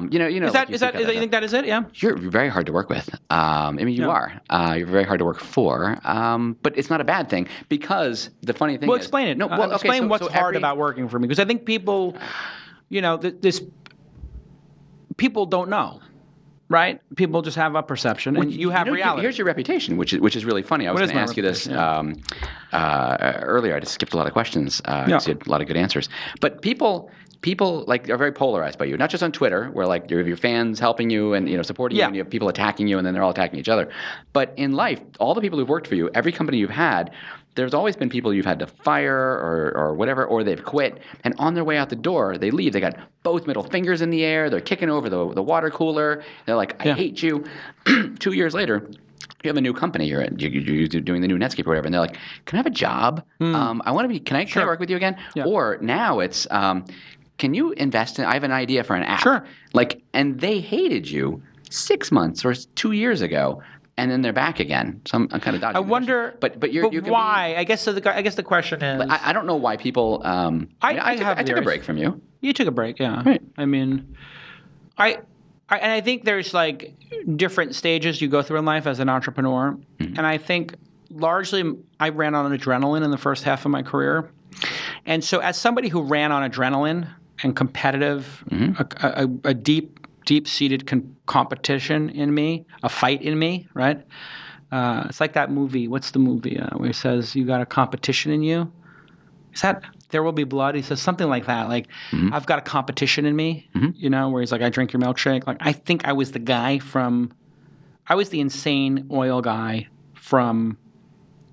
You think that is it? Yeah. You're very hard to work with. You are. You're very hard to work for. But it's not a bad thing, because the funny thing is... Well, explain it. Explain what's hard about working for me, because I think people, people don't know. Right? People just have a perception, and you have reality. Here's your reputation, which is really funny. I was going to ask you this earlier. I just skipped a lot of questions. You had a lot of good answers. But people like are very polarized by you, not just on Twitter, where like you have your fans helping you and supporting you, and you have people attacking you, and then they're all attacking each other. But in life, all the people who've worked for you, every company you've had, there's always been people you've had to fire or whatever, or they've quit, and on their way out the door, they leave. They got both middle fingers in the air. They're kicking over the water cooler. They're like, I hate you. 2 years later, you have a new company you're in. You're doing the new Netscape or whatever, and they're like, can I have a job? I want to be. Can I work with you again? Yeah. Or now it's, can you invest in? I have an idea for an app. Sure. And they hated you 6 months or 2 years ago. And then they're back again. So I'm kind of dodging. I wonder, but why? I guess the question is. I don't know why people. I took a break from you. You took a break, yeah. Right. I mean, I think there's like different stages you go through in life as an entrepreneur, and I think largely I ran on adrenaline in the first half of my career, and so as somebody who ran on adrenaline and competitive, a deep-seated competition in me, a fight in me, right? It's like that movie. What's the movie where he says you got a competition in you? Is that There Will Be Blood? He says something like that. Like, I've got a competition in me, where he's like, I drink your milkshake. Like, I think I was the guy I was the insane oil guy from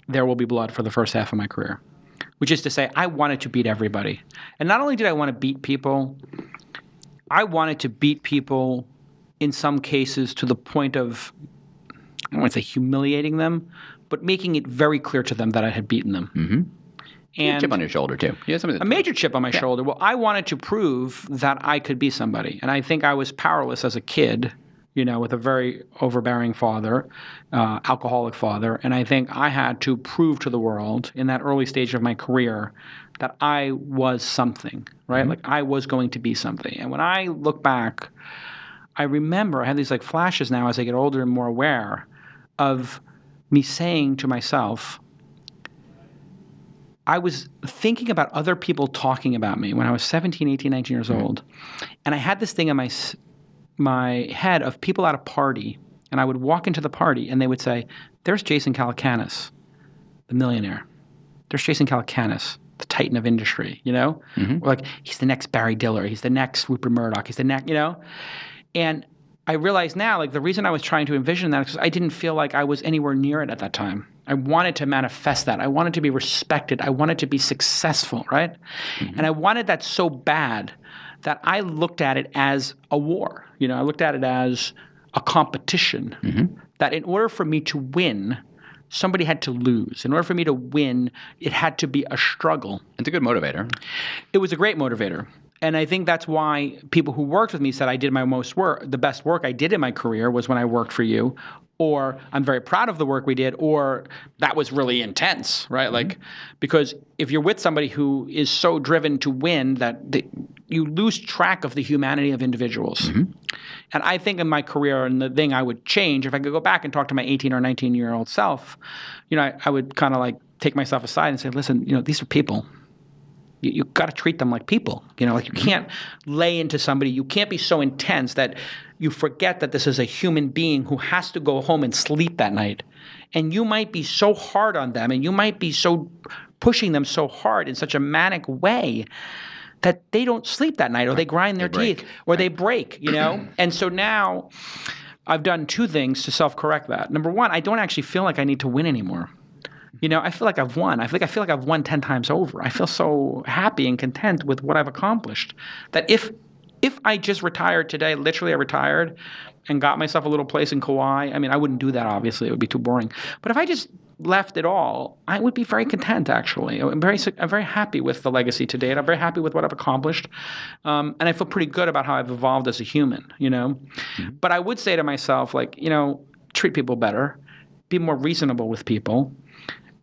There Will Be Blood for the first half of my career, which is to say I wanted to beat everybody. And not only did I want to beat people, I wanted to beat people in some cases to the point of, I don't want to say humiliating them, but making it very clear to them that I had beaten them. Mm-hmm. And a chip on your shoulder, too. A major chip on my shoulder. Well, I wanted to prove that I could be somebody. And I think I was powerless as a kid, with a very overbearing father, alcoholic father. And I think I had to prove to the world in that early stage of my career that I was something, right? Like I was going to be something. And when I look back, I remember I have these like flashes now as I get older and more aware of me saying to myself, I was thinking about other people talking about me when I was 17, 18, 19 years old. And I had this thing in my head of people at a party, and I would walk into the party and they would say, there's Jason Calacanis, the millionaire. There's Jason Calacanis, the titan of industry, Or like, he's the next Barry Diller. He's the next Rupert Murdoch. He's the next, And I realize now, like, the reason I was trying to envision that is because I didn't feel like I was anywhere near it at that time. I wanted to manifest that. I wanted to be respected. I wanted to be successful, right? And I wanted that so bad that I looked at it as a war. I looked at it as a competition. That in order for me to win, somebody had to lose. In order for me to win, it had to be a struggle. It's a good motivator. It was a great motivator. And I think that's why people who worked with me said I did my most work. The best work I did in my career was when I worked for you, or I'm very proud of the work we did, or that was really intense, right? Like, because if you're with somebody who is so driven to win that you lose track of the humanity of individuals. And I think in my career, and the thing I would change, if I could go back and talk to my 18 or 19-year-old self, I would kind of like take myself aside and say, listen, these are people. You got to treat them like people. Like you can't lay into somebody. You can't be so intense that you forget that this is a human being who has to go home and sleep that night. And you might be so hard on them, and you might be so pushing them so hard in such a manic way that they don't sleep that night, or they grind their teeth, or they break, And so now I've done two things to self-correct that. Number one, I don't actually feel like I need to win anymore. I feel like I've won. I feel like I've won 10 times over. I feel so happy and content with what I've accomplished that if I just retired today, literally I retired and got myself a little place in Kauai, I wouldn't do that, obviously. It would be too boring. But if I just left it all, I would be very content, actually. I'm very happy with the legacy to date. I'm very happy with what I've accomplished. And I feel pretty good about how I've evolved as a human, But I would say to myself, like, treat people better, be more reasonable with people,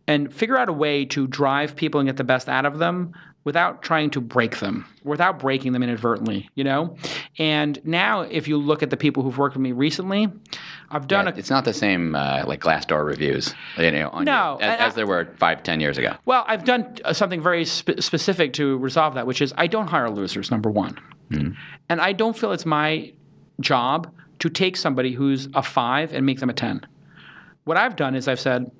and figure out a way to drive people and get the best out of them without trying to break them, without breaking them inadvertently, And now if you look at the people who've worked with me recently, I've done it's not the same like Glassdoor reviews, as there were 5-10 years ago. Well, I've done something very specific to resolve that, which is I don't hire losers, number one. And I don't feel it's my job to take somebody who's a 5 and make them a 10. What I've done is I've said,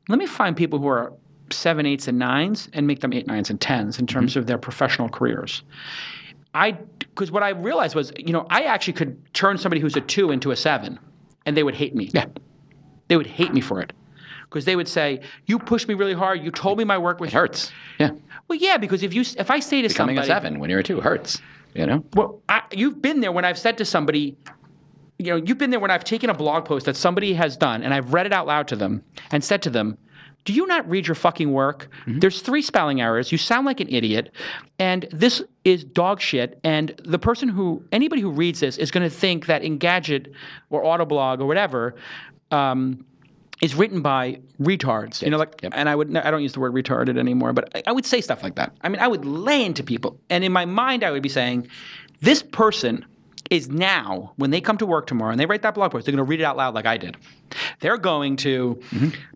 let me find people who are 7, 8s, and 9s and make them 8, 9s, and 10s in terms of their professional careers. Because what I realized was, I actually could turn somebody who's a 2 into a 7, and they would hate me. Yeah. They would hate me for it. Because they would say, you pushed me really hard. You told me my work was... It hurts. Yeah. Well, yeah, because if I say to Becoming somebody... a 7 when you're a 2 hurts, Well, you've been there when I've said to somebody... you've been there when I've taken a blog post that somebody has done, and I've read it out loud to them and said to them, do you not read your fucking work? There's 3 spelling errors. You sound like an idiot. And this is dog shit. And anybody who reads this is going to think that Engadget or Autoblog or whatever is written by retards. And I don't use the word retarded anymore, but I would say stuff like that. I would lay into people. And in my mind, I would be saying, this person is now, when they come to work tomorrow and they write that blog post, they're going to read it out loud like I did. They're going to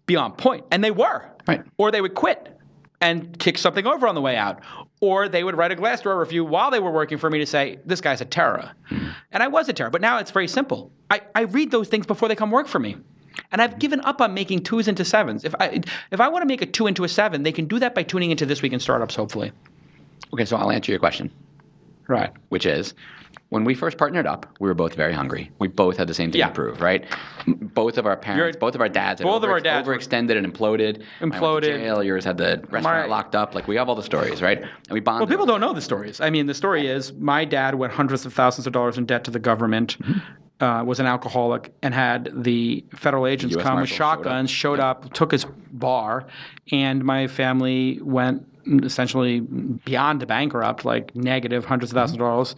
be on point. And they were. Right. Or they would quit and kick something over on the way out. Or they would write a Glassdoor review while they were working for me to say, this guy's a terror. And I was a terror. But now it's very simple. I read those things before they come work for me. And I've given up on making 2s into 7s. If I want to make a 2 into a 7, they can do that by tuning into This Week in Startups, hopefully. Okay, so I'll answer your question. Right. Which is, when we first partnered up, we were both very hungry. We both had the same thing to prove, right? Both of our parents, both of our dads had overextended and imploded. I went to jail. Yours had the restaurant locked up. Like, we have all the stories, right? And we bonded. Well, people don't know the stories. The story is my dad went hundreds of thousands of dollars in debt to the government, was an alcoholic, and had the federal agents come with shotguns, showed up, took his bar, and my family went essentially beyond bankrupt, like negative hundreds of thousands of dollars,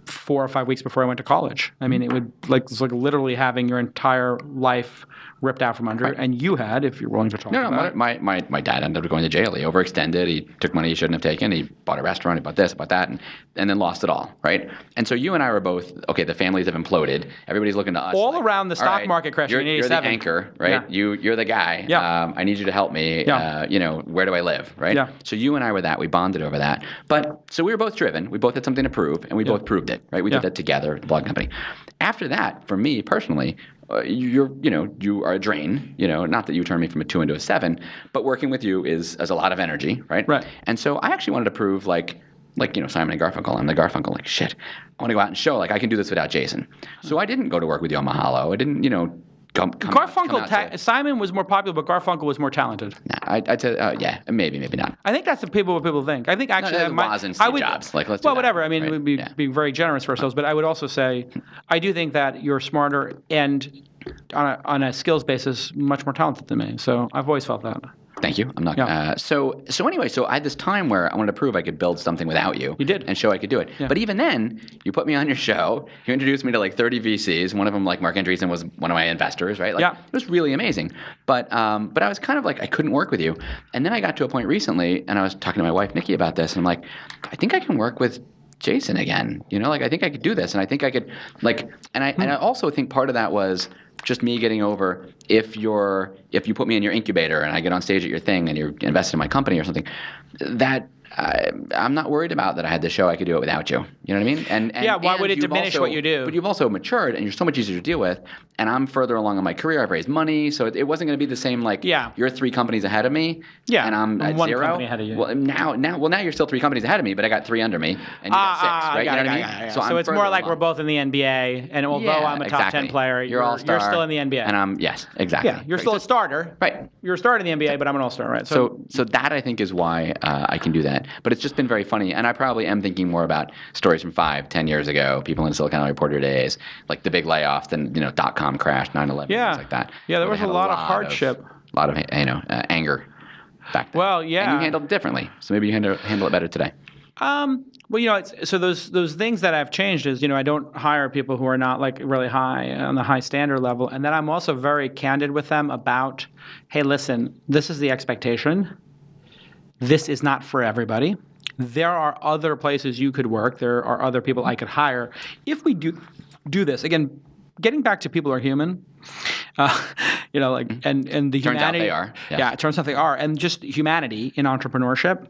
4 or 5 weeks before I went to college. It's like literally having your entire life ripped out from under. Right. And you had, if you're willing to talk about it. My dad ended up going to jail. He overextended. He took money he shouldn't have taken. He bought a restaurant. He bought this, bought that, and then lost it all, right? And so you and I were both, okay, the families have imploded. Everybody's looking to us. All around the stock market crashing in 87. You're the anchor, right? Yeah. You're the guy. Yeah. I need you to help me. Yeah. Where do I live, right? Yeah. So you and I were that. We bonded over that. So we were both driven. We both had something to prove, and we both proved it, right? We did that together, the blog company. After that, for me personally, you are a drain, not that you turn me from a 2 into a 7, but working with you is a lot of energy, right? Right. And so I actually wanted to prove like Simon and Garfunkel. I'm the Garfunkel, like, shit, I want to go out and show, like, I can do this without Jason. So I didn't go to work with you on Mahalo. I didn't, Simon was more popular, but Garfunkel was more talented. Nah, I'd say, maybe not. I think that's what people think. I think actually Jobs. Like, let's do that. Whatever. We'd be very generous for ourselves, but I would also say, I do think that you're smarter and on a skills basis, much more talented than me. So I've always felt that. Thank you. I'm not. Yeah. So anyway, so I had this time where I wanted to prove I could build something without you. You did. And show I could do it. Yeah. But even then, you put me on your show. You introduced me to like 30 VCs. One of them, like Mark Andreessen, was one of my investors, right? Like, Yeah. It was really amazing. But I was kind of like, I couldn't work with you. And then I got to a point recently, and I was talking to my wife, Nikki, about this. And I'm like, I think I can work with Jason again. Like, I think I could do this. And I think I could, like, and I also think part of that was just me getting over if you put me in your incubator and I get on stage at your thing and you're invested in my company or something, that I'm not worried about that I had the show. I could do it without you. You know what I mean? And Yeah, why would it diminish what you do? But you've also matured and you're so much easier to deal with. And I'm further along in my career. I've raised money, so it wasn't going to be the same. Like, you're 3 companies ahead of me. Yeah, and I'm at 1 0. company ahead of you. Well, now you're still 3 companies ahead of me, but I got 3 under me, and you got 6. Right? You know what I mean? Yeah. So So it's more like along. we're both in the NBA, and although I'm a top 10 player, you're still in the NBA. And I'm exactly. Yeah, you're still a starter. Right. You're a starter in the NBA, but I'm an all-star, right? So that I think is why I can do that. But it's just been very funny, and I probably am thinking more about stories from 5-10 years ago, people in Silicon Valley Reporter days, like the big layoffs, and .com crash, 9/11, things like that. Yeah, there was They a had lot of hardship. A lot of anger back then. Well, yeah. And you handled it differently, so maybe you handle it better today. Well, so those things that have changed is, I don't hire people who are not like really high on the high standard level, and then I'm also very candid with them about, hey, listen, this is the expectation. This is not for everybody. There are other places you could work. There are other people I could hire. If we do this again, getting back to people are human. And the Turns humanity. out they are. Yeah, it turns out they are, and just humanity in entrepreneurship.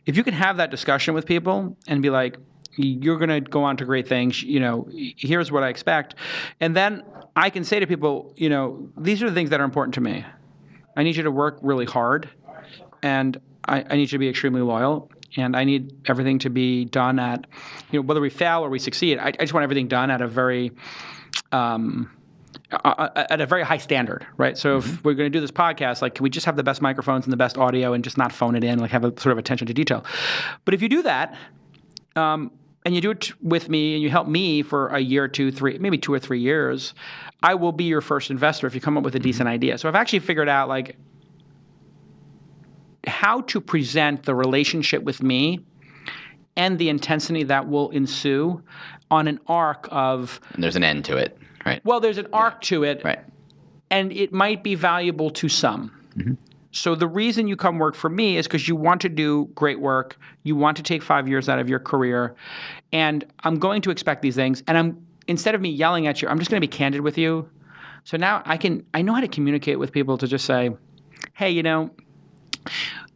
If you can have that discussion with people and be like, you're going to go on to great things, here's what I expect. And then I can say to people, these are the things that are important to me. I need you to work really hard, and I need you to be extremely loyal, and I need everything to be done at, whether we fail or we succeed, I just want everything done at a very high standard, right? So if we're going to do this podcast, like, can we just have the best microphones and the best audio and just not phone it in, like have a sort of attention to detail? But if you do that, and you do it with me and you help me for a year, 2, 3, maybe 2 or 3 years, I will be your first investor if you come up with a decent idea. So I've actually figured out like how to present the relationship with me and the intensity that will ensue on an arc of... And there's an end to it. Right. Well, there's an arc to it, right, and it might be valuable to some. Mm-hmm. So the reason you come work for me is because you want to do great work, you want to take 5 years out of your career, and I'm going to expect these things. And instead of me yelling at you, I'm just going to be candid with you. So now I know how to communicate with people to just say, hey,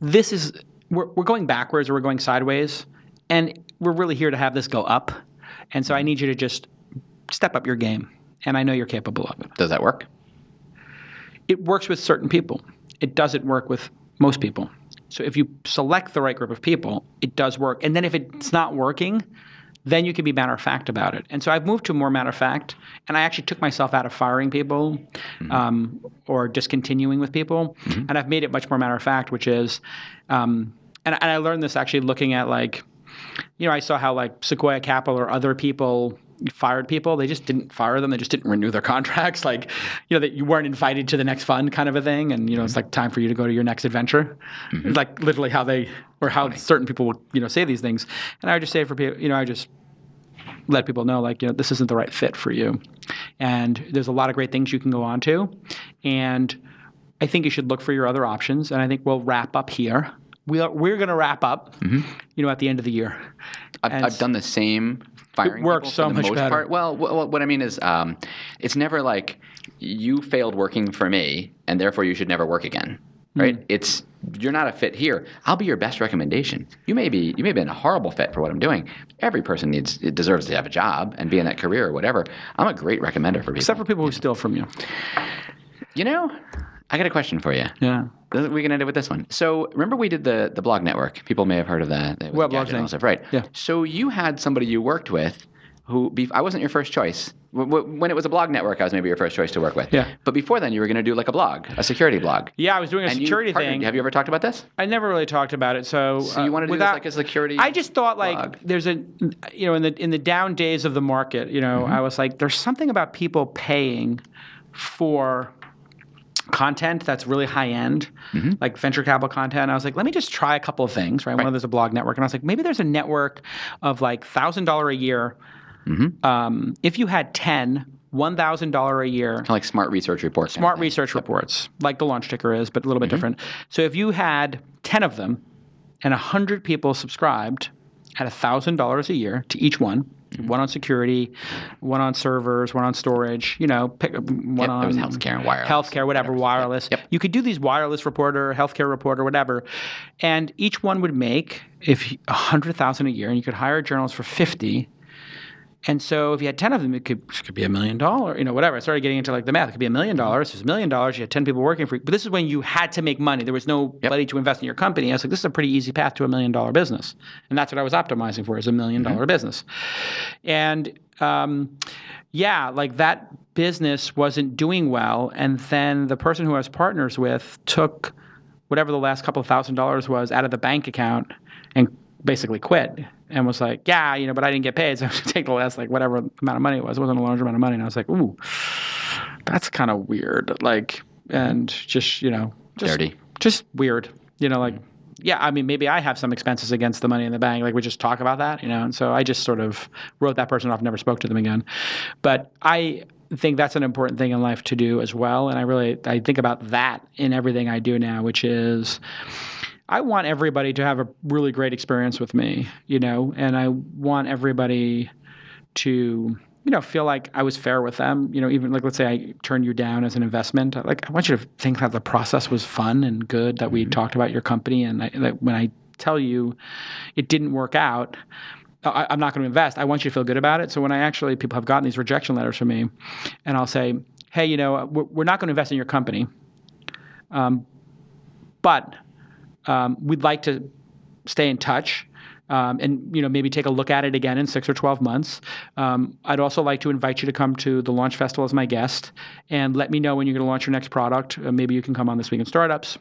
this is we're going backwards or we're going sideways, and we're really here to have this go up. And so I need you to just step up your game. And I know you're capable of it. Does that work? It works with certain people. It doesn't work with most people. So if you select the right group of people, it does work. And then if it's not working, then you can be matter of fact about it. And so I've moved to more matter of fact. And I actually took myself out of firing people or discontinuing with people. Mm-hmm. And I've made it much more matter of fact, which is, and I learned this actually looking at like, I saw how like Sequoia Capital or other people fired people. They just didn't fire them. They just didn't renew their contracts. Like, that you weren't invited to the next fund kind of a thing. And, it's like time for you to go to your next adventure. Mm-hmm. It's like literally how certain people would, say these things. And I would just say for people, I just let people know like, this isn't the right fit for you. And there's a lot of great things you can go on to. And I think you should look for your other options. And I think we'll wrap up here. We're going to wrap up, at the end of the year. I've done the same firing. It works people so for the much most better. Part. Well, what I mean is, it's never like you failed working for me, and therefore you should never work again. Right? It's you're not a fit here. I'll be your best recommendation. You may be a horrible fit for what I'm doing. Every person deserves to have a job and be in that career or whatever. I'm a great recommender for people. Except for people who steal from you. I got a question for you. Yeah. We can end it with this one. So remember we did the blog network. People may have heard of that. Weblog thing. Right. Yeah. So you had somebody you worked with who I wasn't your first choice. When it was a blog network, I was maybe your first choice to work with. Yeah. But before then, you were going to do like a blog, a security blog. Yeah, I was doing a security thing. Have you ever talked about this? I never really talked about it. So you wanted to do this like a security I just thought like blog. There's in the down days of the market, I was like, there's something about people paying for content that's really high end, like venture capital content. I was like, let me just try a couple of things, right? One of there's a blog network, and I was like, maybe there's a network of like $1,000 a year. If you had 10 $1,000 a year. Kind of like smart research reports. Smart research reports, like the launch ticker is, but a little bit different. So if you had 10 of them and 100 people subscribed at $1,000 a year to each one, one on security, one on servers, one on storage, pick one on... It was healthcare and wireless. Healthcare, whatever, wireless. Yep. You could do these wireless reporter, healthcare reporter, whatever. And each one would make $100,000 a year, and you could hire journalists for 50. And so if you had 10 of them, it could be $1 million, whatever. I started getting into like the math. It could be $1 million. If it's $1 million, you had 10 people working for you. But this is when you had to make money. There was nobody to invest in your company. I was like, this is a pretty easy path to $1 million business. And that's what I was optimizing for, is $1 million business. And like that business wasn't doing well. And then the person who I was partners with took whatever the last couple of $1,000 was out of the bank account and basically quit. And was like, but I didn't get paid, so I have to take the last, whatever amount of money it was. It wasn't a large amount of money. And I was like, ooh, that's kind of weird. And just, dirty. Just weird. Maybe I have some expenses against the money in the bank. We just talk about that, And so I just sort of wrote that person off, never spoke to them again. But I think that's an important thing in life to do as well. And I think about that in everything I do now, which is... I want everybody to have a really great experience with me, and I want everybody to, feel like I was fair with them. Even let's say I turned you down as an investment. I want you to think that the process was fun and good, that we talked about your company, and that when I tell you it didn't work out, I'm not going to invest. I want you to feel good about it. So when people have gotten these rejection letters from me, and I'll say, hey, we're not going to invest in your company, but we'd like to stay in touch and maybe take a look at it again in 6 or 12 months. I'd also like to invite you to come to the Launch Festival as my guest and let me know when you're going to launch your next product. Maybe you can come on This Week in Startups.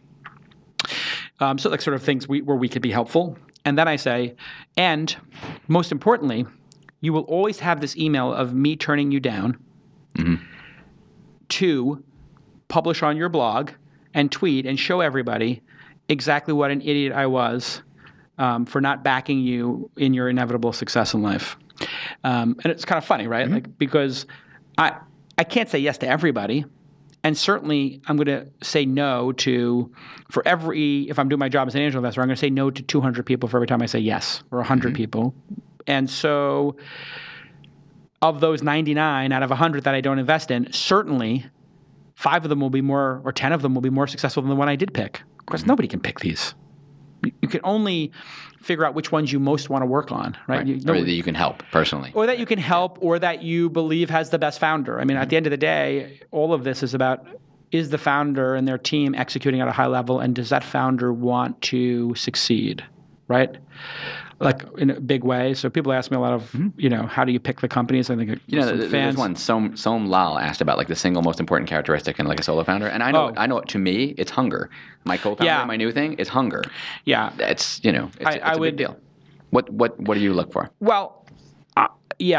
So sort of things where we could be helpful. And then I say, and most importantly, you will always have this email of me turning you down to publish on your blog and tweet and show everybody exactly what an idiot I was for not backing you in your inevitable success in life. And it's kind of funny, right? Because I can't say yes to everybody. And certainly I'm going to say no if I'm doing my job as an angel investor, I'm going to say no to 200 people for every time I say yes, or 100 people. And so of those 99 out of 100 that I don't invest in, certainly 5 of them will be more, or 10 of them will be more successful than the one I did pick. Of course, nobody can pick these. You can only figure out which ones you most want to work on, right? Or that you can help personally. Or that you can help, or that you believe has the best founder. I mean, at the end of the day, all of this is about, is the founder and their team executing at a high level, and does that founder want to succeed, right? In a big way. So people ask me a lot of, how do you pick the companies? I think there's one. Som Lal asked about the single most important characteristic in a solo founder, and I know to me it's hunger. My co-founder, my new thing is hunger. Yeah, it's a big deal. What do you look for? Well,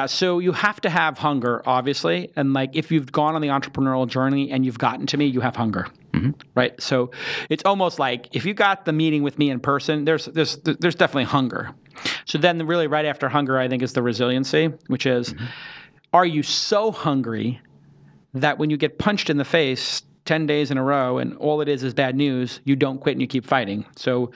so you have to have hunger, obviously, and if you've gone on the entrepreneurial journey and you've gotten to me, you have hunger. Right. So it's almost like if you got the meeting with me in person, there's definitely hunger. So then really right after hunger, I think, is the resiliency, which is, are you so hungry that when you get punched in the face 10 days in a row and all it is bad news, you don't quit and you keep fighting? So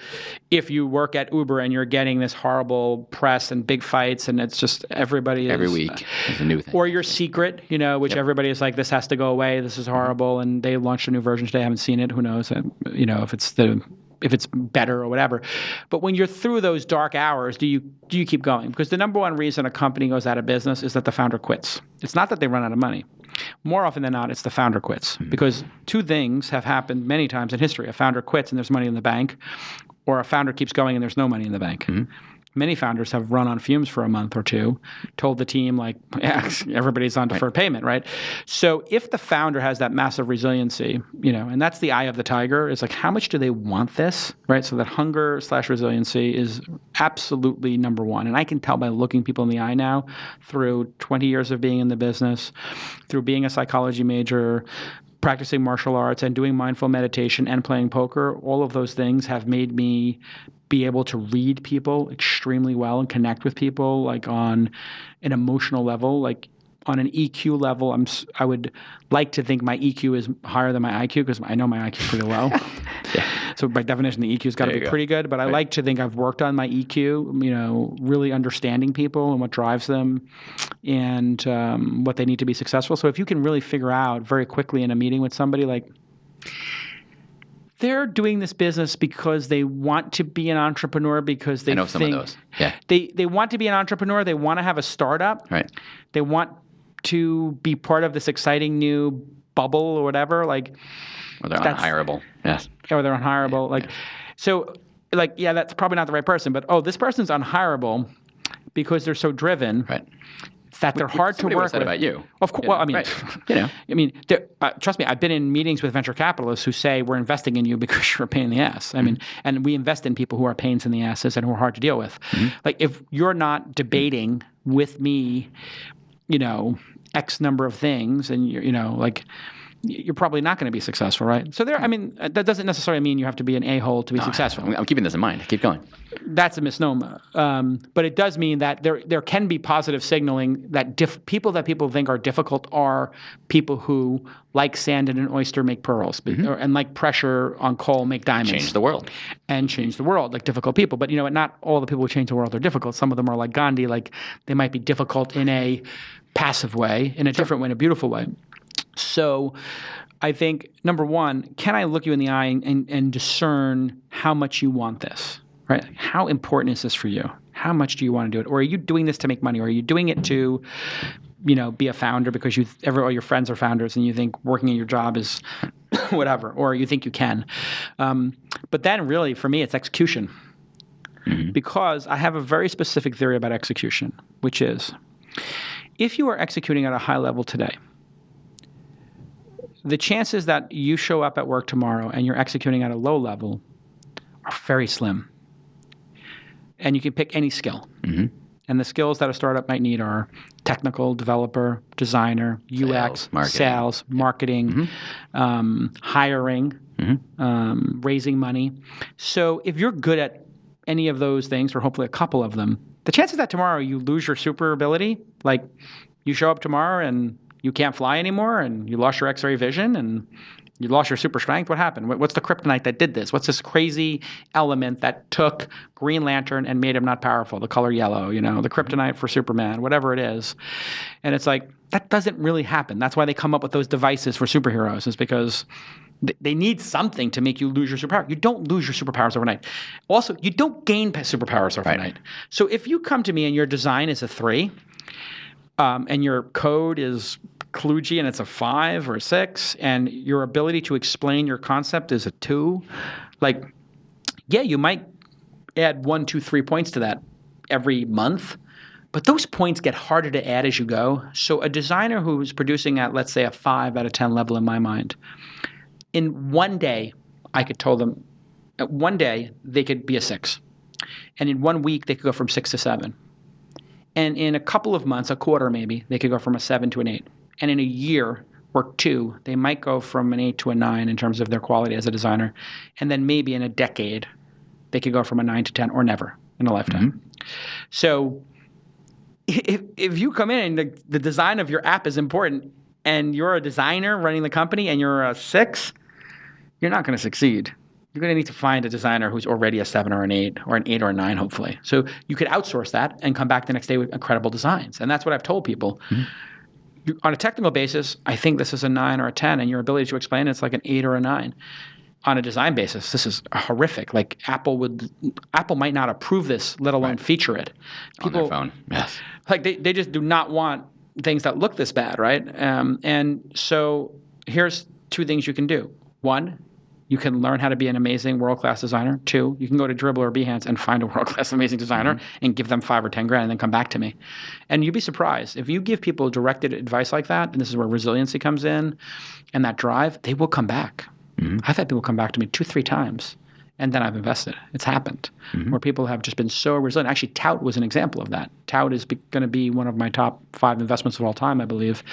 if you work at Uber and you're getting this horrible press and big fights and it's just everybody is... Every week is a new thing. Or your secret, which everybody is like, this has to go away, this is horrible, and they launched a new version today, I haven't seen it, who knows, if it's better or whatever. But when you're through those dark hours, do you keep going? Because the number one reason a company goes out of business is that the founder quits. It's not that they run out of money. More often than not, it's the founder quits. Because 2 things have happened many times in history. A founder quits and there's money in the bank, or a founder keeps going and there's no money in the bank. Many founders have run on fumes for a month or 2, told the team everybody's on deferred payment, right? So if the founder has that massive resiliency, and that's the eye of the tiger, is how much do they want this, right? So that hunger/resiliency is absolutely number one. And I can tell by looking people in the eye now, through 20 years of being in the business, through being a psychology major, practicing martial arts and doing mindful meditation and playing poker, all of those things have made me be able to read people extremely well and connect with people like on an emotional level, like on an EQ level. I would like to think my EQ is higher than my IQ because I know my IQ is pretty low. So by definition, the EQ's got to be pretty good. But I like to think I've worked on my EQ, really understanding people and what drives them and what they need to be successful. So if you can really figure out very quickly in a meeting with somebody, like, they're doing this business because they want to be an entrepreneur because they I know some of those. Yeah. They want to be an entrepreneur. They want to have a startup. Right. They want to be part of this exciting new bubble or whatever. Like, or they're unhireable. Yes. Or they're unhireable. So that's probably not the right person. But this person's unhireable because they're so driven. Right. That they're hard to work with. About you. Of course. Well, I mean, trust me. I've been in meetings with venture capitalists who say we're investing in you because you're a pain in the ass. I mean, and we invest in people who are pains in the asses and who are hard to deal with. Like, if you're not debating with me, X number of things, and you're probably not going to be successful, right? So that doesn't necessarily mean you have to be an a-hole to be successful. I'm keeping this in mind. Keep going. That's a misnomer. But it does mean that there can be positive signaling that people think are difficult are people who, like sand in an oyster, make pearls, and like pressure on coal, make diamonds. Change the world. And change the world, like difficult people. But not all the people who change the world are difficult. Some of them are like Gandhi, like they might be difficult in a passive way, in a different way, in a beautiful way. So I think, number one, can I look you in the eye and discern how much you want this, right? How important is this for you? How much do you want to do it? Or are you doing this to make money? Or are you doing it to, be a founder because all your friends are founders and you think working in your job is whatever, or you think you can. But then really, for me, it's execution. Because I have a very specific theory about execution, which is if you are executing at a high level today, the chances that you show up at work tomorrow and you're executing at a low level are very slim. And you can pick any skill. And the skills that a startup might need are technical, developer, designer, UX, sales, marketing, hiring, raising money. So if you're good at any of those things, or hopefully a couple of them, the chances that tomorrow you lose your super ability, like you show up tomorrow and you can't fly anymore and you lost your X-ray vision and you lost your super strength. What happened? What's the kryptonite that did this? What's this crazy element that took Green Lantern and made him not powerful, the color yellow, the kryptonite for Superman, whatever it is. And it's like, that doesn't really happen. That's why they come up with those devices for superheroes, is because they need something to make you lose your superpower. You don't lose your superpowers overnight. Also, you don't gain superpowers overnight. Right. So if you come to me and your design is a 3, and your code is kludgy and it's a 5 or a 6, and your ability to explain your concept is a 2, you might add 1, 2, 3 points to that every month, but those points get harder to add as you go. So a designer who's producing at, let's say, a 5 out of 10 level in my mind, in one day, I could tell them, one day they could be a 6. And in 1 week, they could go from 6 to 7. And in a couple of months, a quarter maybe, they could go from a 7 to an 8. And in a year or 2, they might go from an 8 to a 9 in terms of their quality as a designer. And then maybe in a decade, they could go from a 9 to 10 or never in a lifetime. So if you come in and the design of your app is important and you're a designer running the company and you're a 6, you're not going to succeed. You're going to need to find a designer who's already a 7 or an 8 or an 8 or a 9, hopefully. So you could outsource that and come back the next day with incredible designs. And that's what I've told people. On a technical basis, I think this is a 9 or a 10, and your ability to explain it's like an 8 or a 9. On a design basis, this is horrific. Like Apple might not approve this, let alone feature it. People, on their phone, yes. Like they just do not want things that look this bad, right? And so here's 2 things you can do. 1, you can learn how to be an amazing world-class designer. 2, you can go to Dribbble or Behance and find a world-class amazing designer and give them $5 or $10 grand and then come back to me. And you'd be surprised. If you give people directed advice like that, and this is where resiliency comes in and that drive, they will come back. I've had people come back to me 2, 3 times, and then I've invested. It's happened where people have just been so resilient. Actually, Tout was an example of that. Tout is going to be one of my top 5 investments of all time, I believe.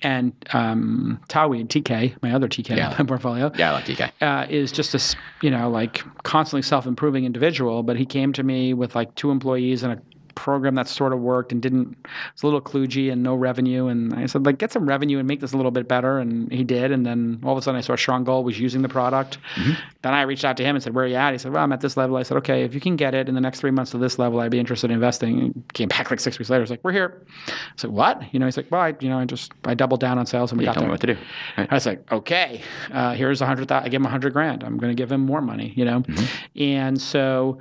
And TWiST, TK, my other TK in my portfolio. Yeah, I like TK. Is just this, like constantly self-improving individual. But he came to me with like 2 employees and a program that sort of worked and it's a little kludgy and no revenue. And I said, like, get some revenue and make this a little bit better. And he did. And then all of a sudden I saw Sean Gold was using the product. Then I reached out to him and said, where are you at? He said, well, I'm at this level. I said, okay, if you can get it in the next 3 months to this level, I'd be interested in investing. And he came back like 6 weeks later. He's like, we're here. I said, what? He's like, well, I doubled down on sales and we got told me what to do. Right. I was like, okay, here's $100,000. I give him $100,000. I'm going to give him more money, And so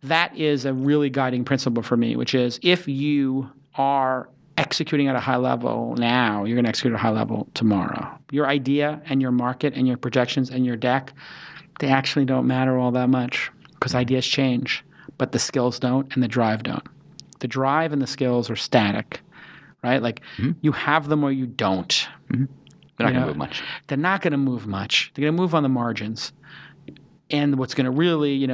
that is a really guiding principle for me, which is if you are executing at a high level now, you're going to execute at a high level tomorrow. Your idea and your market and your projections and your deck, they actually don't matter all that much because ideas change, but the skills don't and the drive don't. The drive and the skills are static, right? Like you have them or you don't. They're not going to move much. They're not going to move much. They're going to move on the margins. And what's going to really,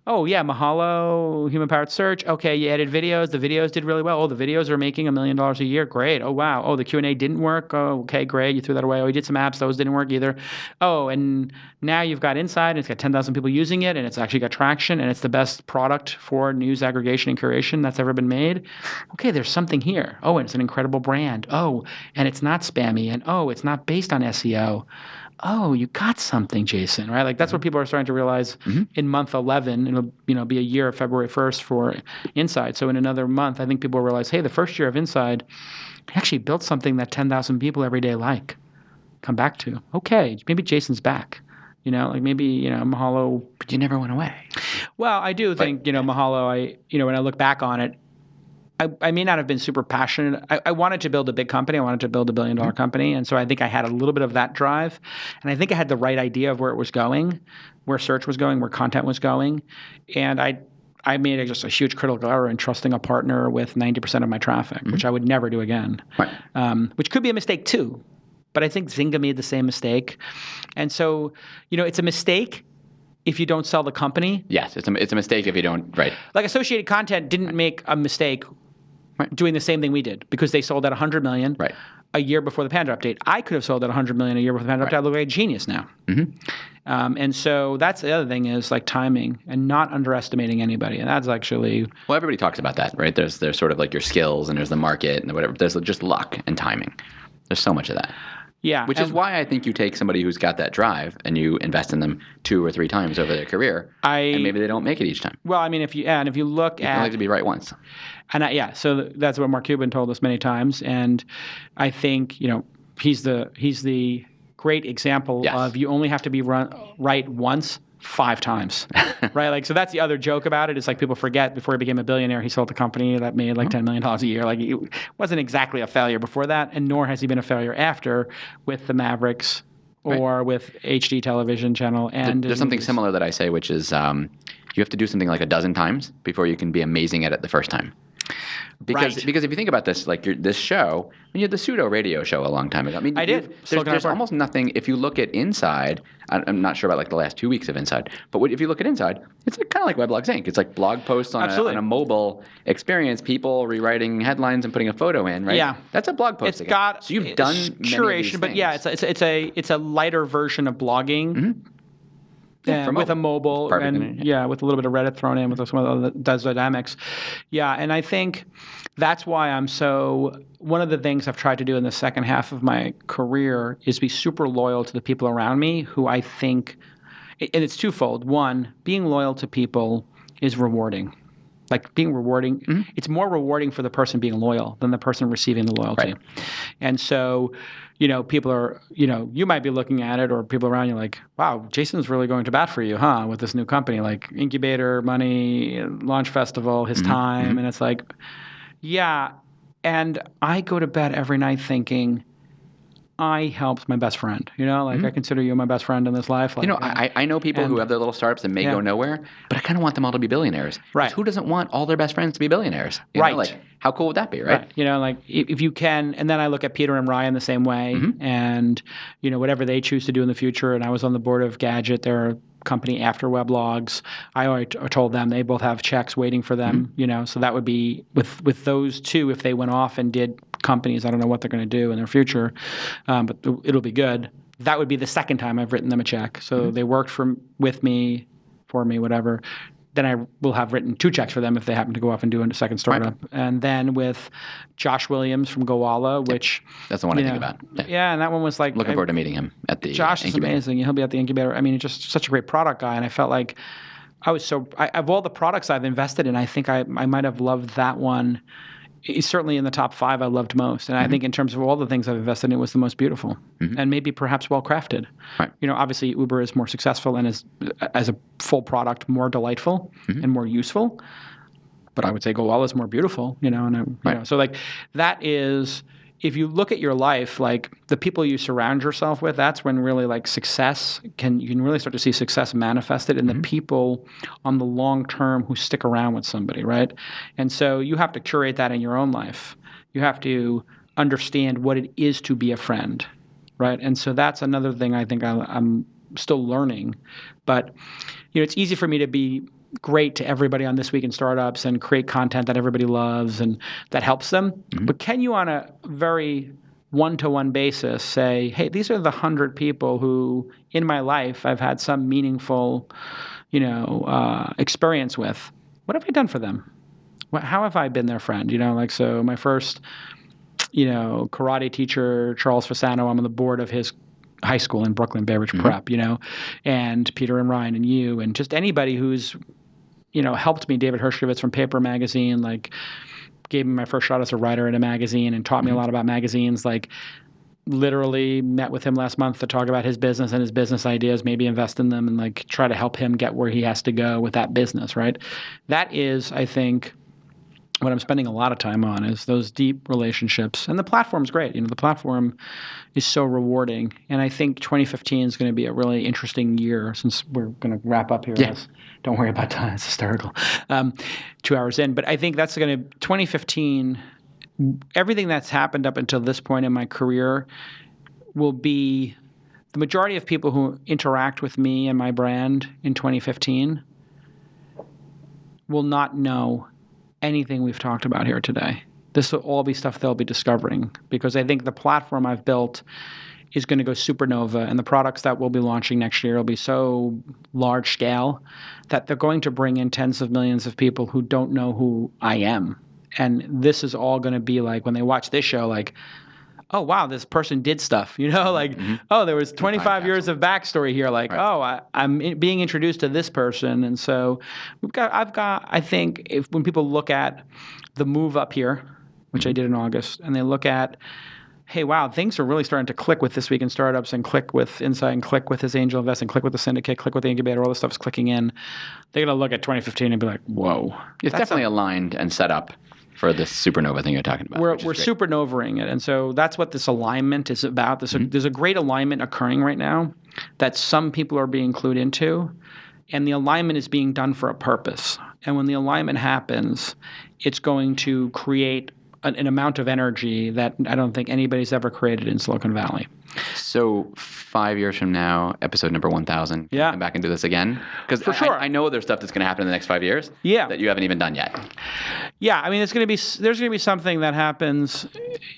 Mahalo, human-powered search. Okay, you added videos. The videos did really well. Oh, the videos are making $1 million a year. Great. Oh, wow. Oh, the Q&A didn't work. Oh, okay, great. You threw that away. Oh, you did some apps. Those didn't work either. Oh, and now you've got Inside. And it's got 10,000 people using it, and it's actually got traction, and it's the best product for news aggregation and curation that's ever been made. Okay, there's something here. Oh, and it's an incredible brand. Oh, and it's not spammy. And oh, it's not based on SEO. Oh, you got something, Jason, right? Like that's what people are starting to realize in month 11. It'll be a year of February 1st for Inside. So in another month, I think people will realize, hey, the first year of Inside, I actually built something that 10,000 people every day come back to. Okay, maybe Jason's back. Maybe, Mahalo. But you never went away. Well, I do think, Mahalo, when I look back on it, I may not have been super passionate. I wanted to build a big company. I wanted to build $1 billion company. And so I think I had a little bit of that drive. And I think I had the right idea of where it was going, where search was going, where content was going. And I made just a huge critical error in trusting a partner with 90% of my traffic, which I would never do again, which could be a mistake too. But I think Zynga made the same mistake. And so, it's a mistake if you don't sell the company. Yes, it's a mistake if you don't, right. Like Associated Content didn't make a mistake doing the same thing we did because they sold at $100 million a year before the Panda update. I could have sold at $100 million a year before the Panda update. I look like a genius now. And so that's the other thing is like timing and not underestimating anybody. And that's actually... Well, everybody talks about that, right? There's sort of like your skills and there's the market and whatever. There's just luck and timing. There's so much of that. Yeah. Which is why I think you take somebody who's got that drive and you invest in them 2 or 3 times over their career, and maybe they don't make it each time. Well, I mean, if you look at... You like to be right once. And so that's what Mark Cuban told us many times. And I think, he's the great example of you only have to be right once 5 times, right? Like, so that's the other joke about it is like people forget before he became a billionaire, he sold a company that made like $10 million a year. Like it wasn't exactly a failure before that, and nor has he been a failure after with the Mavericks or with HD television channel. And there's something similar that I say, which is you have to do something like a dozen times before you can be amazing at it the first time. Because if you think about this, like this show, you had the pseudo radio show a long time ago. I mean, there's almost nothing. If you look at Inside, I'm not sure about like the last 2 weeks of Inside, but if you look at Inside, it's like, kind of like Weblogs Inc. It's like blog posts on a mobile experience, people rewriting headlines and putting a photo in, right? Yeah, that's a blog post. It's got so you've done curation, but yeah, it's a lighter version of blogging. With a mobile and with a little bit of Reddit thrown in with some of the dynamics. Yeah, and I think that's why one of the things I've tried to do in the second half of my career is be super loyal to the people around me who I think, and it's twofold. One, being loyal to people is rewarding. Like being rewarding, it's more rewarding for the person being loyal than the person receiving the loyalty. Right. And so, people are, you might be looking at it or people around you like, wow, Jason's really going to bat for you, huh? With this new company, like incubator, money, launch festival, his time. And it's like, yeah. And I go to bed every night thinking, I helped my best friend, I consider you my best friend in this life. Like, I know people who have their little startups that may go nowhere, but I kind of want them all to be billionaires. Right. Who doesn't want all their best friends to be billionaires? Like, how cool would that be, right? Like if you can, and then I look at Peter and Ryan the same way and, whatever they choose to do in the future. And I was on the board of Gadget, their company after Weblogs. I already told them they both have checks waiting for them, so that would be with those two, if they went off and did companies. I don't know what they're going to do in their future, but it'll be good. That would be the second time I've written them a check. So they worked for me, whatever. Then I will have written 2 checks for them if they happen to go off and do a second startup. Right. And then with Josh Williams from Gowalla, which... That's the one I think about. Yeah, and that one was like... Looking forward to meeting him at the Josh is amazing. He'll be at the incubator. I mean, he's just such a great product guy. And I felt like of all the products I've invested in, I think I might have loved that one. He's certainly in the top 5 I loved most. And I think in terms of all the things I've invested in, it was the most beautiful and maybe perhaps well-crafted. Right. Obviously Uber is more successful and is, as a full product, more delightful and more useful. But I would say Gowalla is more beautiful, So like that is, if you look at your life, like the people you surround yourself with, that's when really like you can really start to see success manifested in the people on the long term who stick around with somebody, right? And so you have to curate that in your own life. You have to understand what it is to be a friend, right? And so that's another thing I think I'm still learning. But it's easy for me to be great to everybody on This Week in Startups and create content that everybody loves and that helps them. But can you, on a very one-to-one basis, say, hey, these are the 100 people who in my life I've had some meaningful, experience with. What have I done for them? How have I been their friend? So my first, karate teacher, Charles Fasano, I'm on the board of his high school in Brooklyn, Bay Ridge Prep, and Peter and Ryan and you, and just anybody who's, helped me. David Herskovitz from Paper Magazine, like, gave me my first shot as a writer in a magazine and taught me a lot about magazines. Like, literally met with him last month to talk about his business and his business ideas, maybe invest in them and like try to help him get where he has to go with that business, right? That is, I think, what I'm spending a lot of time on is those deep relationships. And the platform's great. The platform is so rewarding. And I think 2015 is going to be a really interesting year since we're going to wrap up here. Yeah. Don't worry about time. It's hysterical. 2 hours in. But I think that's going to, 2015, everything that's happened up until this point in my career will be, the majority of people who interact with me and my brand in 2015 will not know anything we've talked about here today. This will all be stuff they'll be discovering, because I think the platform I've built is going to go supernova, and the products that we'll be launching next year will be so large scale that they're going to bring in tens of millions of people who don't know who I am. And this is all going to be like, when they watch this show, like, oh, wow, this person did stuff, oh, there was 25 years of backstory here. Like, right. I'm being introduced to this person. And so I think when people look at the move up here, which I did in August, and they look at, hey, wow, things are really starting to click with This Week in Startups and click with Insight and click with his angel investing, click with the syndicate, click with the incubator, all this stuff is clicking in. They're going to look at 2015 and be like, whoa. It's definitely aligned and set up for this supernova thing you're talking about. We're supernovaing it. And so that's what this alignment is about. There's a great alignment occurring right now that some people are being clued into. And the alignment is being done for a purpose. And when the alignment happens, it's going to create an amount of energy that I don't think anybody's ever created in Silicon Valley. So 5 years from now, episode number 1,000, can you come back and do this again? Because I know there's stuff that's going to happen in the next 5 years that you haven't even done yet. Yeah, I mean, there's going to be something that happens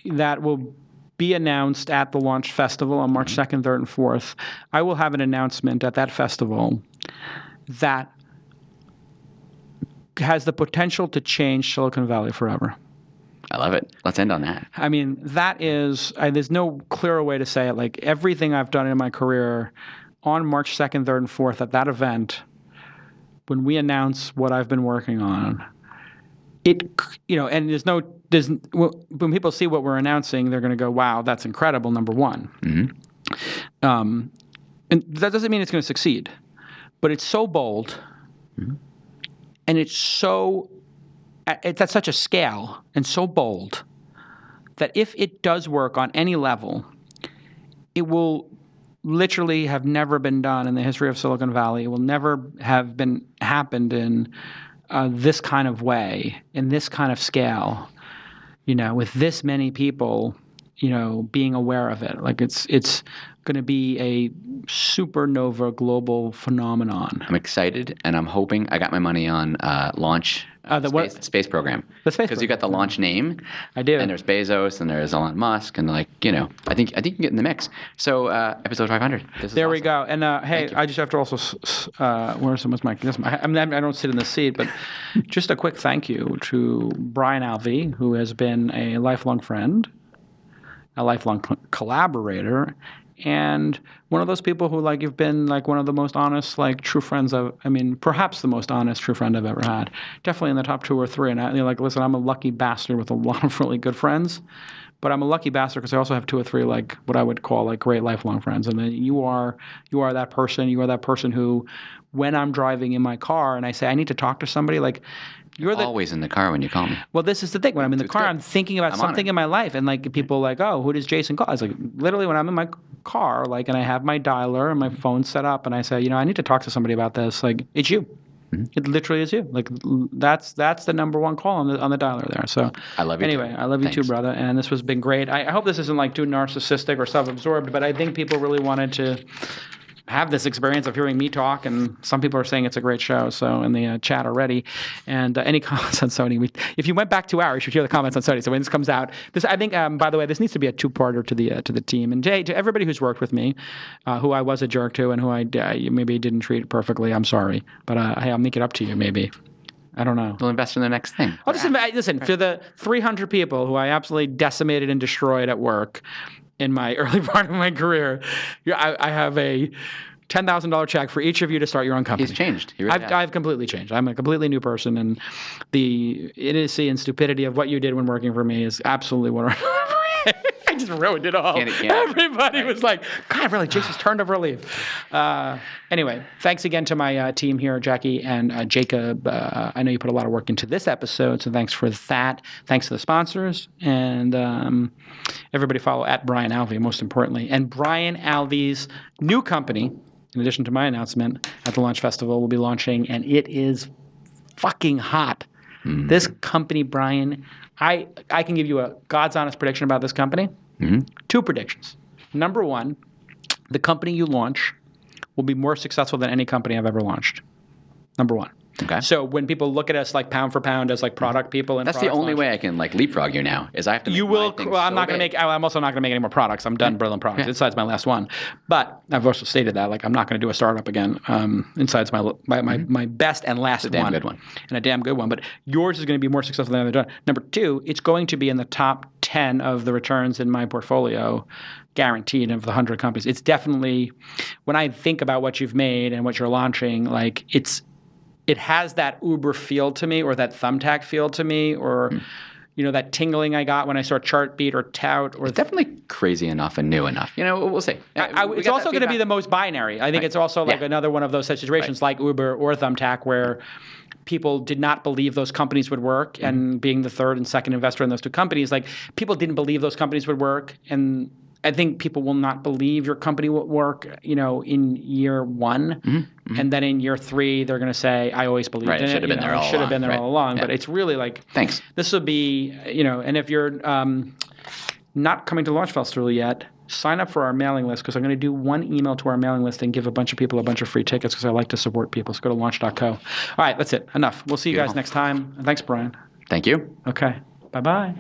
that will be announced at the launch festival on March 2nd, 3rd, and 4th. I will have an announcement at that festival that has the potential to change Silicon Valley forever. I love it. Let's end on that. I mean, that is, there's no clearer way to say it. Like, everything I've done in my career on March 2nd, 3rd, and 4th at that event, when we announce what I've been working on, and when people see what we're announcing, they're going to go, wow, that's incredible, number one. Mm-hmm. And that doesn't mean it's going to succeed, but it's so bold, and it's at such a scale and so bold that if it does work on any level, it will literally have never been done in the history of Silicon Valley. It will never have happened in this kind of way, in this kind of scale, with this many people being aware of it. Like it's going to be a supernova global phenomenon. I'm excited, and I'm hoping. I got my money on launch space program. The space because you got the launch name. I do. And there's Bezos, and there's Elon Musk, and I think you can get in the mix. So episode 500. There we go. And hey, I just have to also where's my I don't sit in the seat, but just a quick thank you to Brian Alvey, who has been a lifelong friend, a lifelong collaborator, and one of those people who you've been one of the most honest true friends perhaps the most honest true friend I've ever had. Definitely in the top 2 or 3. And listen, I'm a lucky bastard with a lot of really good friends, but I'm a lucky bastard because I also have 2 or 3 what I would call great lifelong friends. And then you are that person. You are that person who, when I'm driving in my car and I say I need to talk to somebody, you're always in the car when you call me. Well, this is the thing. When I'm in the car, I'm thinking about something in my life, and people oh, who does Jason call? I was literally when I'm in my car, and I have my dialer and my phone set up, and I say, I need to talk to somebody about this. It's you. Mm-hmm. It literally is you. That's the number 1 call on the dialer there. So I love you. Anyway, I love you too, brother. And this has been great. I hope this isn't too narcissistic or self-absorbed, but I think people really wanted to have this experience of hearing me talk, and some people are saying it's a great show. So in the chat already, and any comments on Sony? If you went back 2 hours, you should hear the comments on Sony. So when this comes out, I think by the way, this needs to be a 2-parter to the team. And Jay, to everybody who's worked with me, who I was a jerk to, and who I maybe didn't treat perfectly, I'm sorry, but hey, I'll make it up to you maybe. I don't know. We'll invest in the next thing. I'll just listen for the 300 people who I absolutely decimated and destroyed at work in my early part of my career. I have a $10,000 check for each of you to start your own company. He's changed. I've completely changed. I'm a completely new person, and the idiocy and stupidity of what you did when working for me is absolutely what I just ruined it all. Everybody was like, God, really, Jason's turned over a leaf. Anyway, thanks again to my team here, Jackie and Jacob. I know you put a lot of work into this episode, so thanks for that. Thanks to the sponsors, and everybody follow at Brian Alvey, most importantly. And Brian Alvey's new company, in addition to my announcement at the Launch Festival, will be launching, and it is fucking hot. Mm-hmm. This company, Brian, I can give you a God's honest prediction about this company. Mm-hmm. 2 predictions. Number 1, the company you launch will be more successful than any company I've ever launched. Number 1. Okay. So when people look at us pound for pound as product people, and that's the only way I can leapfrog you now is I have to. You will. Well, I'm not going to make. I'm also not going to make any more products. I'm done building products. Yeah. Inside's my last one, but I've also stated that I'm not going to do a startup again. Inside's my best and last one. A damn good one. And a damn good one. But yours is going to be more successful than the other. Number 2, it's going to be in the top 10 of the returns in my portfolio, guaranteed, of the 100 companies. It's definitely, when I think about what you've made and what you're launching, it has that Uber feel to me, or that Thumbtack feel to me, or that tingling I got when I saw Chartbeat or Tout. Or it's definitely crazy enough and new enough. We'll see. It's also going to be the most binary. I think it's also another one of those situations like Uber or Thumbtack where people did not believe those companies would work, and being the third and second investor in those 2 companies, people didn't believe those companies would work, and I think people will not believe your company will work, in year 1, and then in year 3 they're going to say, "I always believed in it. Should have been there all along." Should have been there all along. Yeah. But it's really thanks. This will be, and if you're not coming to Launch Festival yet, sign up for our mailing list, because I'm going to do 1 email to our mailing list and give a bunch of people a bunch of free tickets, because I like to support people. So go to launch.co. All right, that's it. Enough. We'll see you guys next time. Thanks, Brian. Thank you. Okay. Bye-bye.